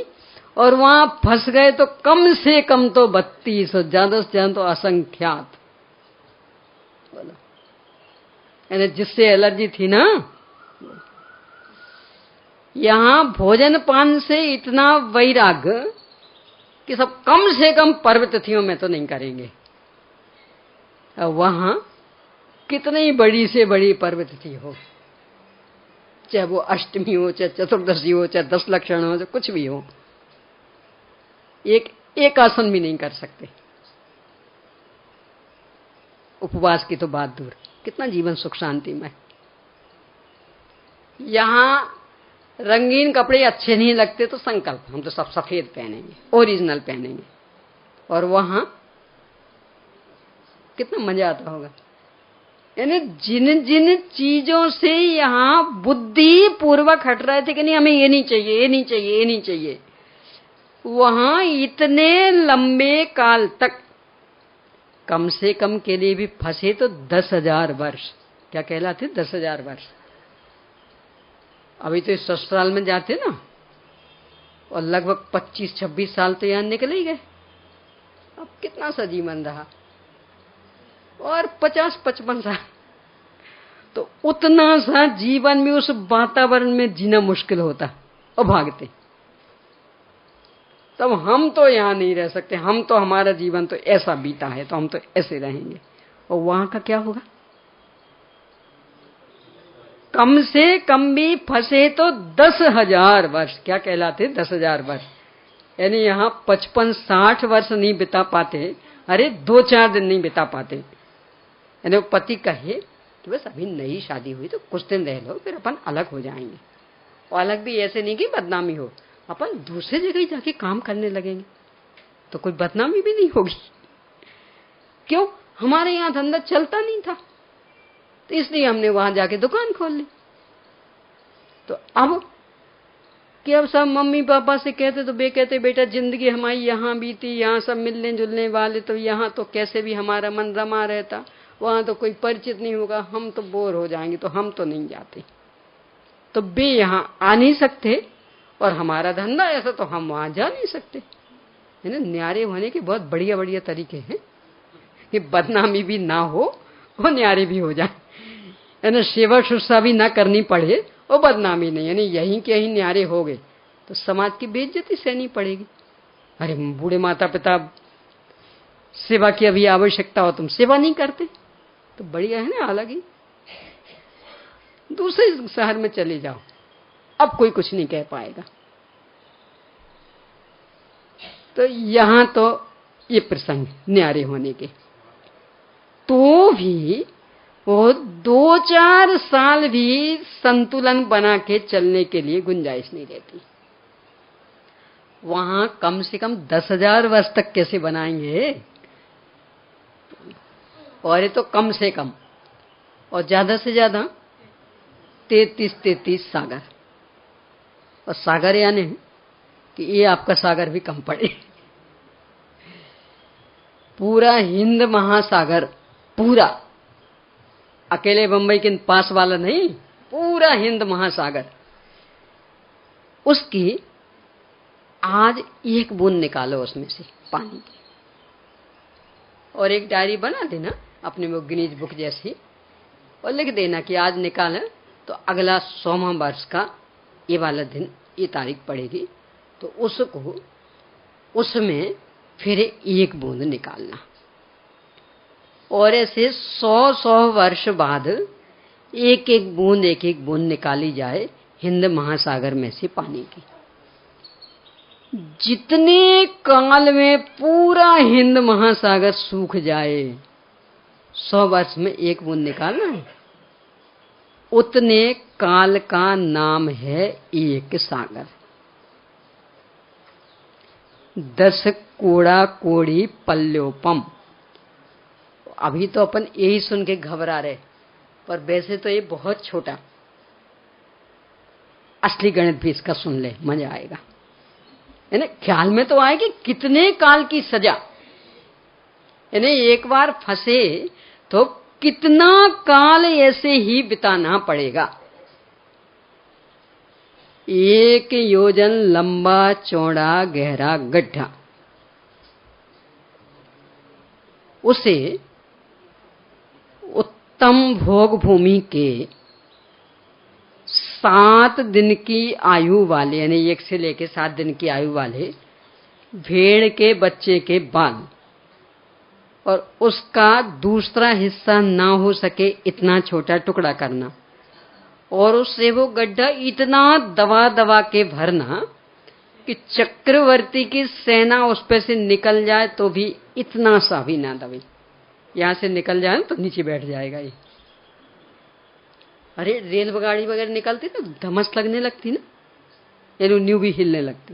और वहां फंस गए तो कम से कम तो 32 और ज्यादा से ज्यादा तो असंख्यात। बोलो, यानी जिससे एलर्जी थी ना, यहां भोजन पान से इतना वैराग्य कि सब कम से कम पर्व तिथियों में तो नहीं करेंगे। वहां कितनी बड़ी से बड़ी पर्व तिथि हो, चाहे वो अष्टमी हो, चाहे चतुर्दशी हो, चाहे 10 लक्षण हो, चाहे कुछ भी हो, एक आसन भी नहीं कर सकते। उपवास की तो बात दूर, कितना जीवन सुख शांति में। यहां रंगीन कपड़े अच्छे नहीं लगते तो संकल्प, हम तो सब सफेद पहनेंगे, ओरिजिनल पहनेंगे। और वहां कितना मजा आता होगा। यानी जिन जिन चीजों से यहां बुद्धि पूर्वक हट रहे थे कि नहीं हमें ये नहीं चाहिए, ये नहीं चाहिए, ये नहीं चाहिए, वहां इतने लंबे काल तक कम से कम के लिए भी फंसे तो 10,000 वर्ष। क्या कहलाते? 10,000 वर्ष। अभी तो इस ससुराल में जाते ना, और लगभग 25-26 साल तो यहां निकल ही गए। अब कितना सा जीवन रहा, और 50-55 साल, तो उतना सा जीवन में उस वातावरण में जीना मुश्किल होता और भागते। तब हम तो यहां नहीं रह सकते, हम तो हमारा जीवन तो ऐसा बीता है तो हम तो ऐसे रहेंगे। और वहां का क्या होगा? कम से कम भी फंसे तो 10,000 वर्ष। क्या कहलाते? 10,000 वर्ष। यानी यहां 55-60 वर्ष नहीं बिता पाते, अरे 2-4 दिन नहीं बिता पाते। यानी वो पति कहे कि बस अभी नई शादी हुई तो कुछ दिन रह लो, फिर अपन अलग हो जाएंगे। और अलग भी ऐसे नहीं कि बदनामी हो, अपन दूसरे जगह जाके काम करने लगेंगे तो कोई बदनामी भी नहीं होगी। क्यों? हमारे यहां धंधा चलता नहीं था, तो इसलिए हमने वहां जाके दुकान खोल ली। तो अब कि अब सब मम्मी पापा से कहते तो बे कहते बेटा जिंदगी हमारी यहाँ बीती, यहाँ सब मिलने जुलने वाले, तो यहाँ तो कैसे भी हमारा मन रमा रहता, वहां तो कोई परिचित नहीं होगा, हम तो बोर हो जाएंगे, तो हम तो नहीं जाते। तो बे यहाँ आ नहीं सकते और हमारा धंधा ऐसा, तो हम वहां जा नहीं सकते। है ना? न्यारे होने के बहुत बढ़िया बढ़िया तरीके हैं कि बदनामी भी ना हो और न्यारे भी हो जाए, है ना? सेवा शुश्रूषा भी ना करनी पड़े और बदनामी नहीं। यानी यहीं के यहीं न्यारे हो गए तो समाज की बेइज्जती सहनी पड़ेगी। अरे बूढ़े माता पिता सेवा की अभी आवश्यकता हो, तुम सेवा नहीं करते, तो बढ़िया है ना, अलग ही दूसरे शहर में चले जाओ, अब कोई कुछ नहीं कह पाएगा। तो यहां तो ये प्रसंग न्यारे होने के, तो भी वो 2-4 साल भी संतुलन बना के चलने के लिए गुंजाइश नहीं रहती। वहां कम से कम 10,000 वर्ष तक कैसे बनाएंगे? और ये तो कम से कम, और ज्यादा से ज्यादा 33 सागर। और सागर यानी कि ये आपका सागर भी कम पड़े। पूरा हिंद महासागर, पूरा, अकेले बंबई के पास वाला नहीं, पूरा हिंद महासागर, उसकी आज एक बूंद निकालो उसमें से पानी की, और एक डायरी बना देना अपने में गिनीज बुक जैसी, और लिख देना कि आज निकालें तो अगला 100वां वर्ष का ये वाला दिन, ये तारीख पड़ेगी, तो उसको उसमें फिर एक बूंद निकालना। और ऐसे 100 वर्ष बाद एक एक बूंद निकाली जाए हिंद महासागर में से पानी की। जितने काल में पूरा हिंद महासागर सूख जाए, 100 वर्ष में एक बूंद निकालना है, उतने काल का नाम है एक सागर। 10 कोड़ा कोड़ी पल्योपम। अभी तो अपन यही सुन के घबरा रहे, पर वैसे तो ये बहुत छोटा, असली गणित भी इसका सुन ले, मजा आएगा, है ना? ख्याल में तो आए कि कितने काल की सजा, यानी एक बार फंसे तो कितना काल ऐसे ही बिताना पड़ेगा। 1 योजन लंबा चौड़ा गहरा गड्ढा, उसे उत्तम भोग भूमि के 7 दिन की आयु वाले, यानी 1 से लेकर 7 दिन की आयु वाले भेड़ के बच्चे के बाल और उसका दूसरा हिस्सा ना हो सके इतना छोटा टुकड़ा करना, और उससे वो गड्ढा इतना दबा दबा के भरना कि चक्रवर्ती की सेना उस पे से निकल जाए तो भी इतना सा भी ना दबे। यहां से निकल जाए तो नीचे बैठ जाएगा ये। अरे रेलगाड़ी वगैरह निकलती तो धमस लगने लगती ना, यानी न्यू भी हिलने लगती,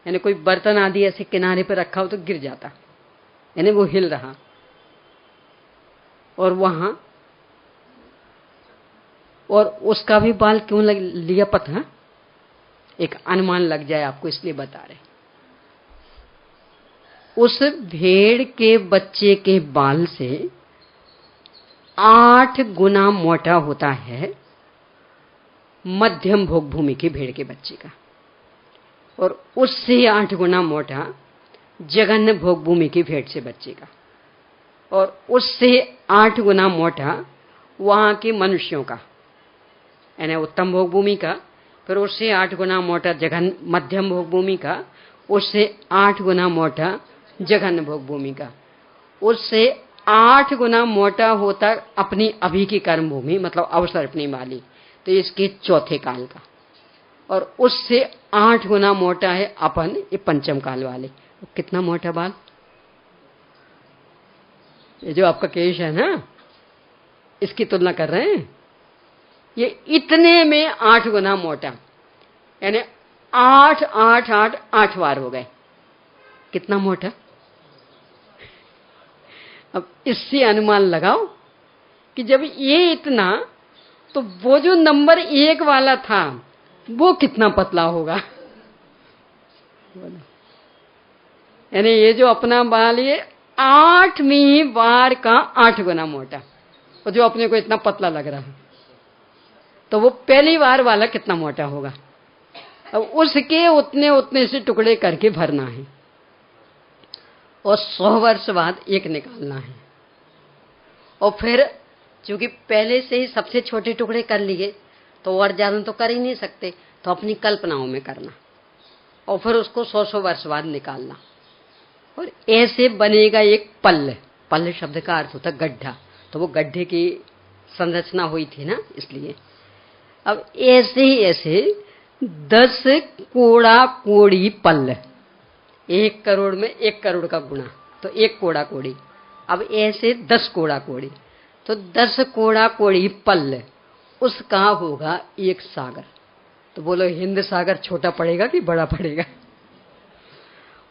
यानी कोई बर्तन आदि ऐसे किनारे पर रखा हो तो गिर जाता, यानी वो हिल रहा। और वहां और उसका भी बाल क्यों लिया पता, एक अनुमान लग जाए आपको इसलिए बता रहे। उस भेड़ के बच्चे के बाल से 8 गुना मोटा होता है मध्यम भोग भूमि के भेड़ के बच्चे का, और उससे 8 गुना मोटा जघन्य भोग भूमि की भेड़ से बच्चे का, और उससे 8 गुना मोटा वहां के मनुष्यों का, यानी उत्तम भोग भूमि का, फिर उससे 8 गुना मोटा जघन मध्यम भोग भूमि का, उससे 8 गुना मोटा जघन्य भोग भूमि का, उससे 8 गुना मोटा होता अपनी अभी की कर्म भूमि मतलब अवसर अपनी वाली, तो इसके चौथे काल का, और उससे 8 गुना मोटा है अपन ये पंचम काल वाले। तो कितना मोटा बाल, ये जो आपका केश है ना, इसकी तुलना कर रहे हैं, ये इतने में 8 गुना मोटा, यानी 8 8 8 8 बार हो गए। कितना मोटा, अब इससे अनुमान लगाओ कि जब ये इतना, तो वो जो नंबर 1 वाला था वो कितना पतला होगा। यानी ये जो अपना बाल ये 8वीं बार का 8 गुना मोटा, और जो अपने को इतना पतला लग रहा है, तो वो पहली बार वाला कितना मोटा होगा। अब उसके उतने उतने से टुकड़े करके भरना है, और 100 वर्ष बाद एक निकालना है, और फिर चूंकि पहले से ही सबसे छोटे टुकड़े कर लिए तो और ज्यादा तो कर ही नहीं सकते, तो अपनी कल्पनाओं में करना, और फिर उसको 100 वर्ष बाद निकालना, और ऐसे बनेगा एक पल्ल। पल्ल शब्द का अर्थ होता गड्ढा, तो वो गड्ढे की संरचना हुई थी ना, इसलिए अब ऐसे ही ऐसे 10 कोड़ा कोड़ी पल्ल, 1 करोड़ में 1 करोड़ का गुणा, तो 1 कोड़ा कोड़ी। अब ऐसे 10 कोड़ा कोड़ी, तो 10 कोड़ा कोड़ी पल्ल, उसका होगा 1 सागर। तो बोलो हिंद सागर छोटा पड़ेगा कि बड़ा पड़ेगा।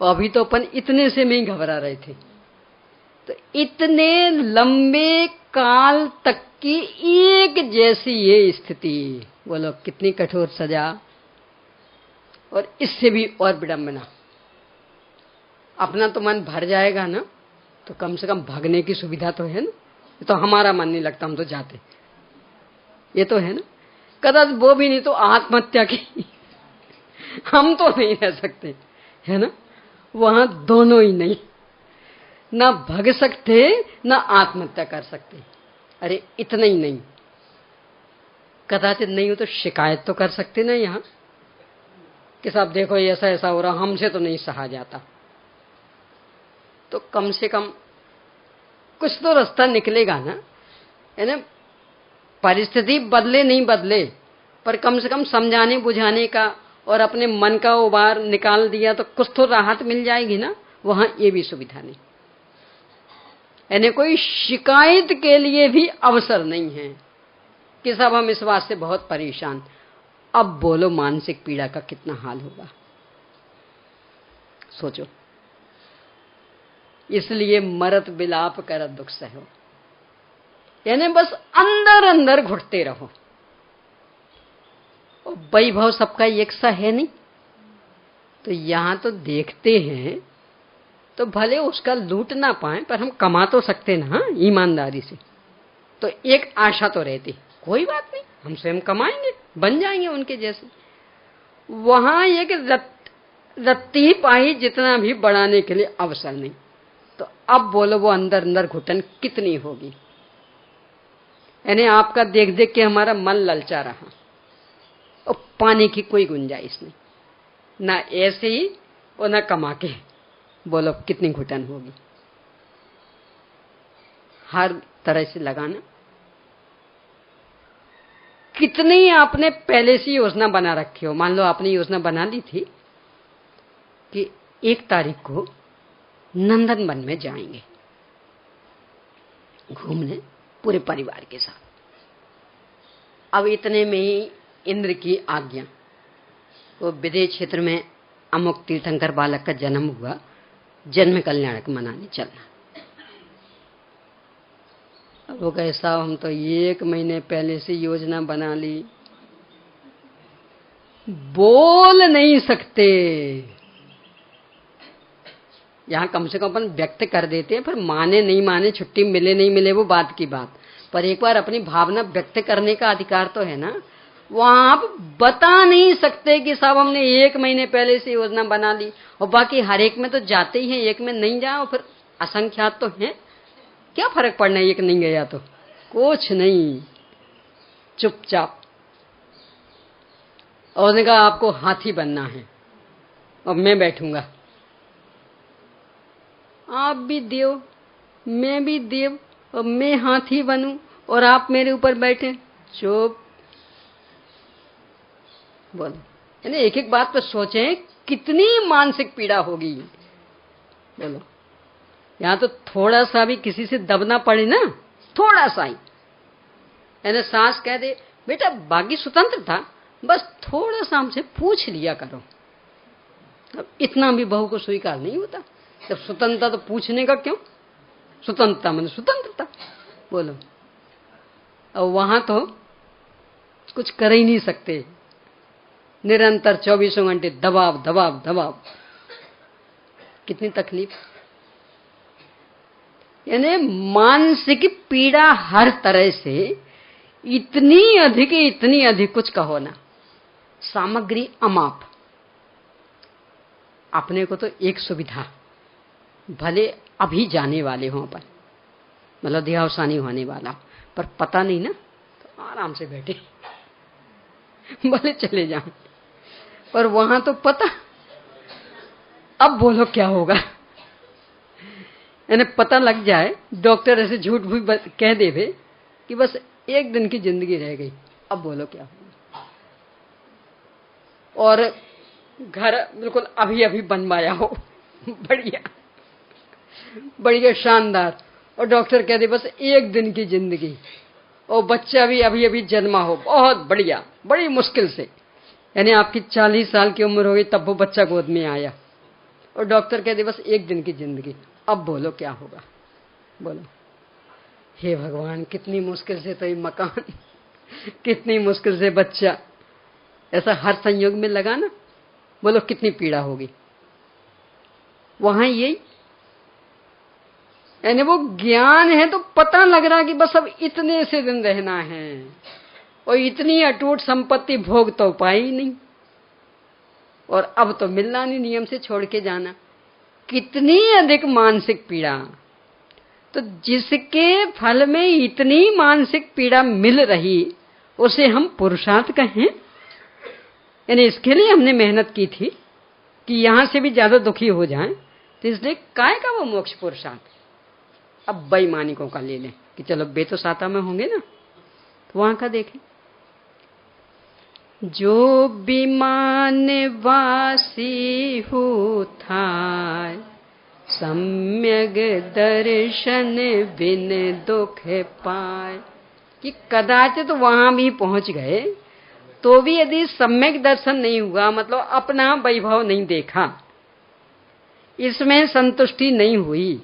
और अभी तो अपन इतने से में ही घबरा रहे थे। तो इतने लंबे काल तक की एक जैसी ये स्थिति, बोलो कितनी कठोर सजा, और इससे भी और विडंबना। अपना तो मन भर जाएगा ना, तो कम से कम भागने की सुविधा तो है ना। तो हमारा मन नहीं लगता, हम तो जाते, ये तो है ना। कदाच वो भी नहीं तो आत्महत्या की हम तो नहीं रह सकते, है ना। वहां दोनों ही नहीं, ना भग सकते ना आत्महत्या कर सकते। अरे इतना ही नहीं, कदाचित नहीं हो तो शिकायत तो कर सकते ना यहाँ कि साहब देखो ऐसा ऐसा हो रहा, हमसे तो नहीं सहा जाता। तो कम से कम कुछ तो रास्ता निकलेगा ना, है ना। परिस्थिति बदले नहीं बदले, पर कम से कम समझाने बुझाने का और अपने मन का उबार निकाल दिया तो कुछ तो राहत मिल जाएगी ना। वहां ये भी सुविधा नहीं, यानी कोई शिकायत के लिए भी अवसर नहीं है कि सब हम इस बात से बहुत परेशान। अब बोलो मानसिक पीड़ा का कितना हाल होगा, सोचो। इसलिए मरत बिलाप करत दुख सहो, यानी बस अंदर अंदर घुटते रहो। और वैभव सबका एक सा है नहीं, तो यहां तो देखते हैं तो भले उसका लूट ना पाए, पर हम कमा तो सकते ना ईमानदारी से। तो एक आशा तो रहती, कोई बात नहीं, हम स्वयं कमाएंगे, बन जाएंगे उनके जैसे। वहां एक रत्ती पाही जितना भी बढ़ाने के लिए अवसर नहीं। तो अब बोलो वो अंदर अंदर घुटन कितनी होगी। यानी आपका देख देख के हमारा मन ललचा रहा, और पाने की कोई गुंजाइश नहीं, ना ऐसे ही और ना कमा के। बोलो कितनी घुटन होगी। हर तरह से लगाना। कितनी आपने पहले से योजना बना रखी हो, मान लो आपने योजना बना ली थी कि 1 तारीख को नंदनवन में जाएंगे घूमने पूरे परिवार के साथ। अब इतने में ही इंद्र की आज्ञा, वो विदेश क्षेत्र में अमुक तीर्थंकर बालक का जन्म हुआ, जन्म कल्याणक मनाने चलना। अब वो कहे साहब हम तो 1 महीने पहले से योजना बना ली, बोल नहीं सकते। यहाँ कम से कम अपन व्यक्त कर देते हैं, पर माने नहीं माने, छुट्टी मिले नहीं मिले वो बात की बात, पर एक बार अपनी भावना व्यक्त करने का अधिकार तो है ना। वहां आप बता नहीं सकते कि साहब हमने 1 महीने पहले से योजना बना ली, और बाकी हर एक में तो जाते ही हैं, एक में नहीं जाओ फिर असंख्यात तो हैं, क्या फर्क पड़ना है एक नहीं गया तो, कुछ नहीं, चुपचाप। और उसने कहा आपको हाथी बनना है और मैं बैठूंगा, आप भी देव मैं भी देव, और मैं हाथी बनूं और आप मेरे ऊपर बैठे, चुप। बोलो, यानी एक एक बात पर सोचें कितनी मानसिक पीड़ा होगी। बोलो, यहां तो थोड़ा सा भी किसी से दबना पड़े ना, थोड़ा सा ही, यानी सास कह दे बेटा बाकी स्वतंत्र था, बस थोड़ा सा हमसे पूछ लिया करो, अब इतना भी बहू को स्वीकार नहीं होता। जब स्वतंत्रता तो पूछने का क्यों, स्वतंत्रता मैंने स्वतंत्रता। बोलो, और वहां तो कुछ कर ही नहीं सकते, निरंतर 24 घंटे दबाव दबाव दबाव, कितनी तकलीफ। यानी मानसिक पीड़ा हर तरह से इतनी अधिक कुछ कहो ना, सामग्री अमाप। अपने को तो एक सुविधा, भले अभी जाने वाले हों अपन, मतलब देहावसानी होने वाला, पर पता नहीं ना, तो आराम से बैठे भले चले जाओ, पर वहां तो पता। अब बोलो क्या होगा, यानी पता लग जाए, डॉक्टर ऐसे झूठ भी कह देवे कि बस 1 दिन की जिंदगी रह गई, अब बोलो क्या होगा। और घर बिल्कुल अभी अभी बनवाया हो, बढ़िया बढ़िया शानदार, और डॉक्टर कह दे बस 1 दिन की जिंदगी, और बच्चा भी अभी अभी जन्मा हो, बहुत बढ़िया, बड़ी मुश्किल से, यानी आपकी 40 साल की उम्र हो गई तब वो बच्चा गोद में आया, और डॉक्टर कह दे बस 1 दिन की जिंदगी, अब बोलो क्या होगा। बोलो, हे भगवान कितनी मुश्किल से तो ये मकान, कितनी मुश्किल से बच्चा, ऐसा हर संयोग में लगा ना, बोलो कितनी पीड़ा होगी। वहां यही, यानी वो ज्ञान है तो पता लग रहा कि बस अब इतने से दिन रहना है, और इतनी अटूट संपत्ति भोग तो पाई नहीं, और अब तो मिलना नहीं, नियम से छोड़ के जाना, कितनी अधिक मानसिक पीड़ा। तो जिसके फल में इतनी मानसिक पीड़ा मिल रही, उसे हम पुरुषार्थ कहें। यानी इसके लिए हमने मेहनत की थी कि यहां से भी ज्यादा दुखी हो जाएं, तो इसलिए काय का वो मोक्ष पुरुषार्थ। अब बेईमानिकों का ले लें कि चलो बे तो साता में होंगे ना, तो वहां का देखें, जो विमान वासी हो थाय, सम्यक दर्शन बिन दुख पाए। कि कदाचित तो वहां भी पहुंच गए तो भी यदि सम्यक दर्शन नहीं हुआ, मतलब अपना वैभव नहीं देखा, इसमें संतुष्टि नहीं हुई,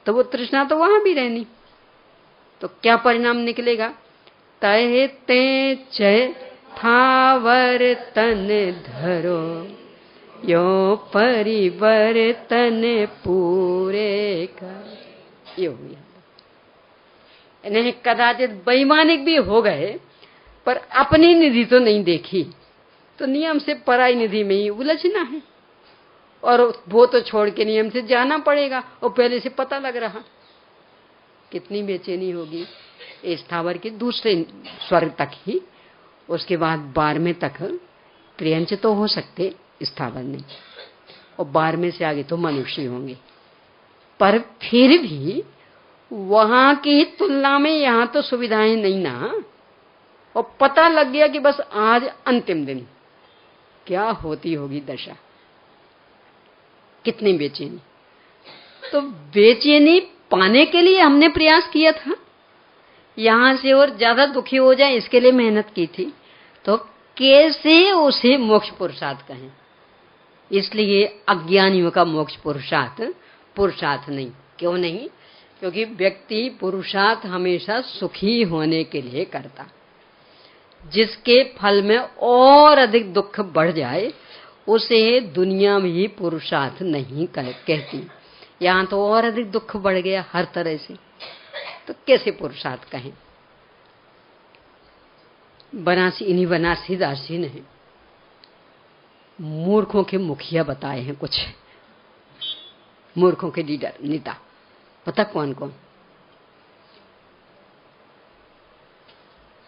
तो वो तृष्णा तो वहां भी रहनी, तो क्या परिणाम निकलेगा। तय ते चय थावर तन धरो, यो परिवर्तन पूरे कर। ये हो गया, नहीं कदाचित वैमानिक भी हो गए पर अपनी निधि तो नहीं देखी, तो नियम से पराई निधि में ही उलझना है, और वो तो छोड़ के नियम से जाना पड़ेगा, और पहले से पता लग रहा। कितनी बेचैनी होगी स्थावर के दूसरे स्वर्ग तक ही, उसके बाद 12वें तक क्रियंच तो हो सकते स्थावर नहीं, और 12वें से आगे तो मनुष्य होंगे, पर फिर भी वहां की तुलना में यहाँ तो सुविधाएं नहीं ना, और पता लग गया कि बस आज अंतिम दिन, क्या होती होगी दशा, कितनी बेचैनी। तो बेचैनी पाने के लिए हमने प्रयास किया था, यहां से और ज्यादा दुखी हो जाए इसके लिए मेहनत की थी, तो कैसे उसे मोक्ष पुरुषार्थ कहें। इसलिए अज्ञानियों का मोक्ष पुरुषार्थ पुरुषार्थ नहीं। क्यों नहीं? क्योंकि व्यक्ति पुरुषार्थ हमेशा सुखी होने के लिए करता, जिसके फल में और अधिक दुख बढ़ जाए उसे दुनिया में ही पुरुषार्थ नहीं कहती। यहाँ तो और अधिक दुख बढ़ गया हर तरह से, तो कैसे पुरुषार्थ कहें। इन्हीं बनारसी दासी ने मूर्खों के मुखिया बताए हैं, कुछ मूर्खों के लीडर, नेता। पता कौन कौन?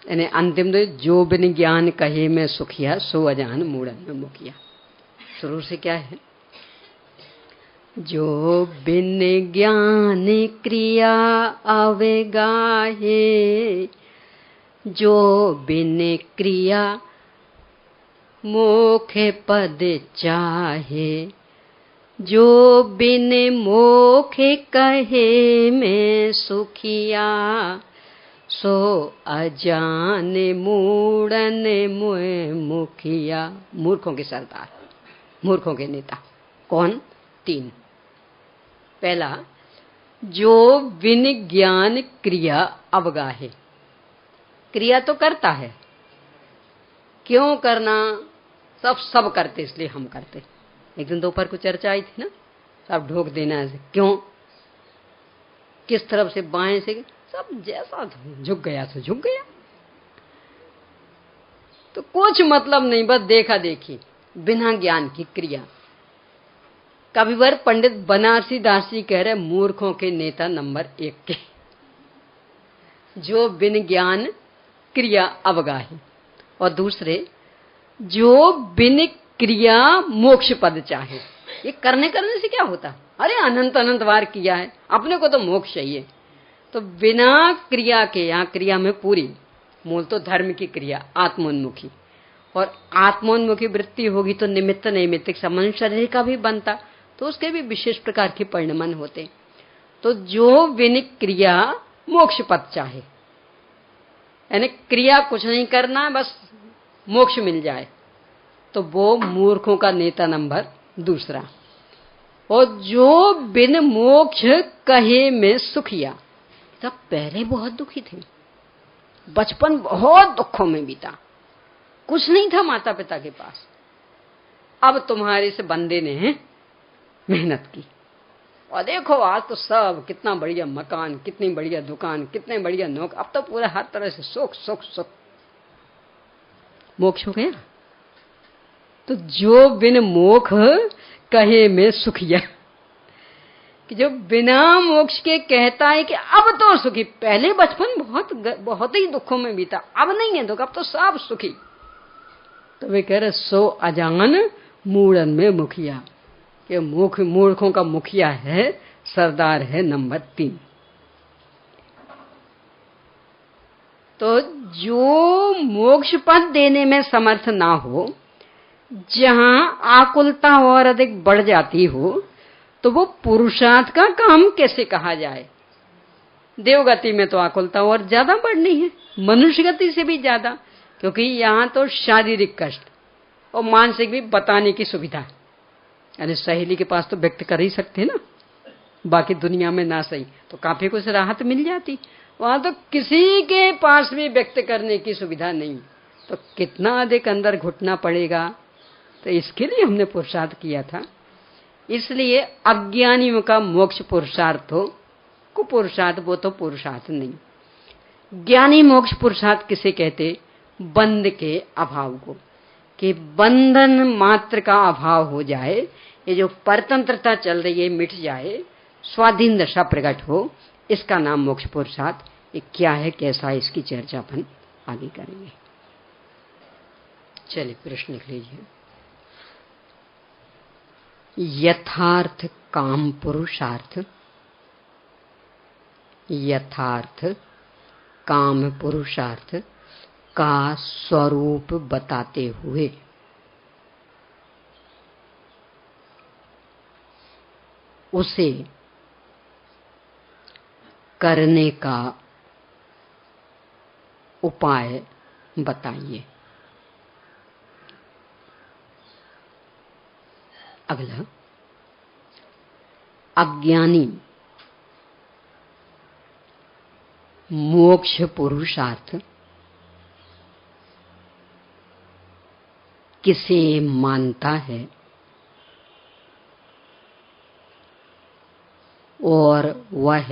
यानी अंतिम तो जो बिन ज्ञान कहे में सुखिया, सो अजान मूढ़न में मुखिया। शुरू से क्या है? जो बिन ज्ञान क्रिया अवगाहे, जो बिन क्रिया मोक्ष पद चाहे, जो बिन मोक्ष कहे में सुखिया, सो अजान मूढ़न मुए मुखिया। मूर्खों के सरदार, मूर्खों के नेता कौन? 3। पहला, जो बिन ज्ञान क्रिया अवगाहे। क्रिया तो करता है, क्यों करना? सब करते इसलिए हम करते। एक दिन दोपहर को चर्चा आई थी ना, सब ढोक देना है, क्यों, किस तरफ से, बाएं से, सब जैसा झुक गया तो झुक गया, तो कुछ मतलब नहीं, बस देखा देखी, बिना ज्ञान की क्रिया। कविवर पंडित बनारसी दास जी कह रहे मूर्खों के नेता नंबर 1 के, जो बिन ज्ञान क्रिया अवगाहे। और दूसरे, जो बिन क्रिया मोक्ष पद चाहे। ये करने से क्या होता? अरे अनंत बार किया है, अपने को तो मोक्ष चाहिए। तो बिना क्रिया के, यहाँ क्रिया में पूरी मूल तो धर्म की क्रिया, आत्मोन्मुखी, और आत्मोन्मुखी वृत्ति होगी तो निमित्त नैमित्तिक संबंध शरीर का भी बनता, तो उसके भी विशेष प्रकार के परिणमन होते। तो जो बिन क्रिया मोक्ष पद चाहे, यानी क्रिया कुछ नहीं करना, बस मोक्ष मिल जाए, तो वो मूर्खों का नेता नंबर 2। और जो बिन मोक्ष कहे में सुखिया। तब पहले बहुत दुखी थे, बचपन बहुत दुखों में बीता, कुछ नहीं था माता पिता के पास। अब तुम्हारे से बंदे ने मेहनत की, और देखो आज तो सब, कितना बढ़िया मकान, कितनी बढ़िया दुकान, कितने बढ़िया नौकरी, अब तो पूरा हर तरह से सुख सुख सुख। मोक्ष हो गया। तो जो बिन मोक्ष कहे में सुखिया, कि जो बिना मोक्ष के कहता है कि अब तो सुखी, पहले बचपन बहुत ही दुखों में बीता, अब नहीं है दुख, अब तो सब सुखी। तो वे कह रहे सो अजान मूढ़न में मुखिया, कि मूर्खों का मुखिया है, सरदार है नंबर 3। तो जो मोक्ष पद देने में समर्थ ना हो, जहां आकुलता और अधिक बढ़ जाती हो, तो वो पुरुषार्थ का काम कैसे कहा जाए। देवगति में तो आकुलता और ज्यादा बढ़नी है, मनुष्य गति से भी ज्यादा, क्योंकि यहाँ तो शारीरिक कष्ट और मानसिक भी बताने की सुविधा। यानी सहेली के पास तो व्यक्त कर ही सकते ना, बाकी दुनिया में ना सही तो काफी कुछ राहत मिल जाती, वहां तो किसी के पास भी व्यक्त करने की सुविधा नहीं, तो कितना अधिक अंदर घुटना पड़ेगा। तो इसके लिए हमने पुरुषार्थ किया था। इसलिए अज्ञानियों का मोक्ष पुरुषार्थ हो, कुपुरुषार्थ वो तो पुरुषार्थ नहीं। ज्ञानी मोक्ष पुरुषार्थ किसे कहते? बंध के अभाव को, कि बंधन मात्र का अभाव हो जाए, ये जो परतंत्रता चल रही है मिट जाए, स्वाधीन दशा प्रकट हो, इसका नाम मोक्ष पुरुषार्थ। ये क्या है, कैसा है, इसकी चर्चा अपन आगे करेंगे। चलिए प्रश्न लिख लीजिए। यथार्थ काम पुरुषार्थ यथार्थ काम पुरुषार्थ का स्वरूप बताते हुए उसे करने का उपाय बताइए। अगला, अज्ञानी मोक्ष पुरुषार्थ किसे मानता है और वह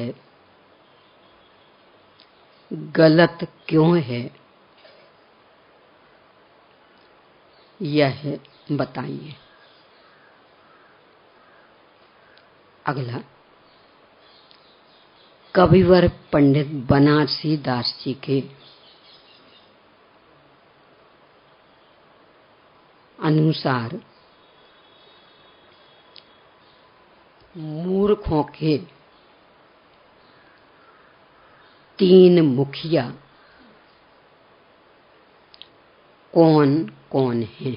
गलत क्यों है, यह बताइए। अगला, कविवर पंडित बनारसी दास जी के अनुसार मूर्खों के 3 मुखिया कौन कौन हैं?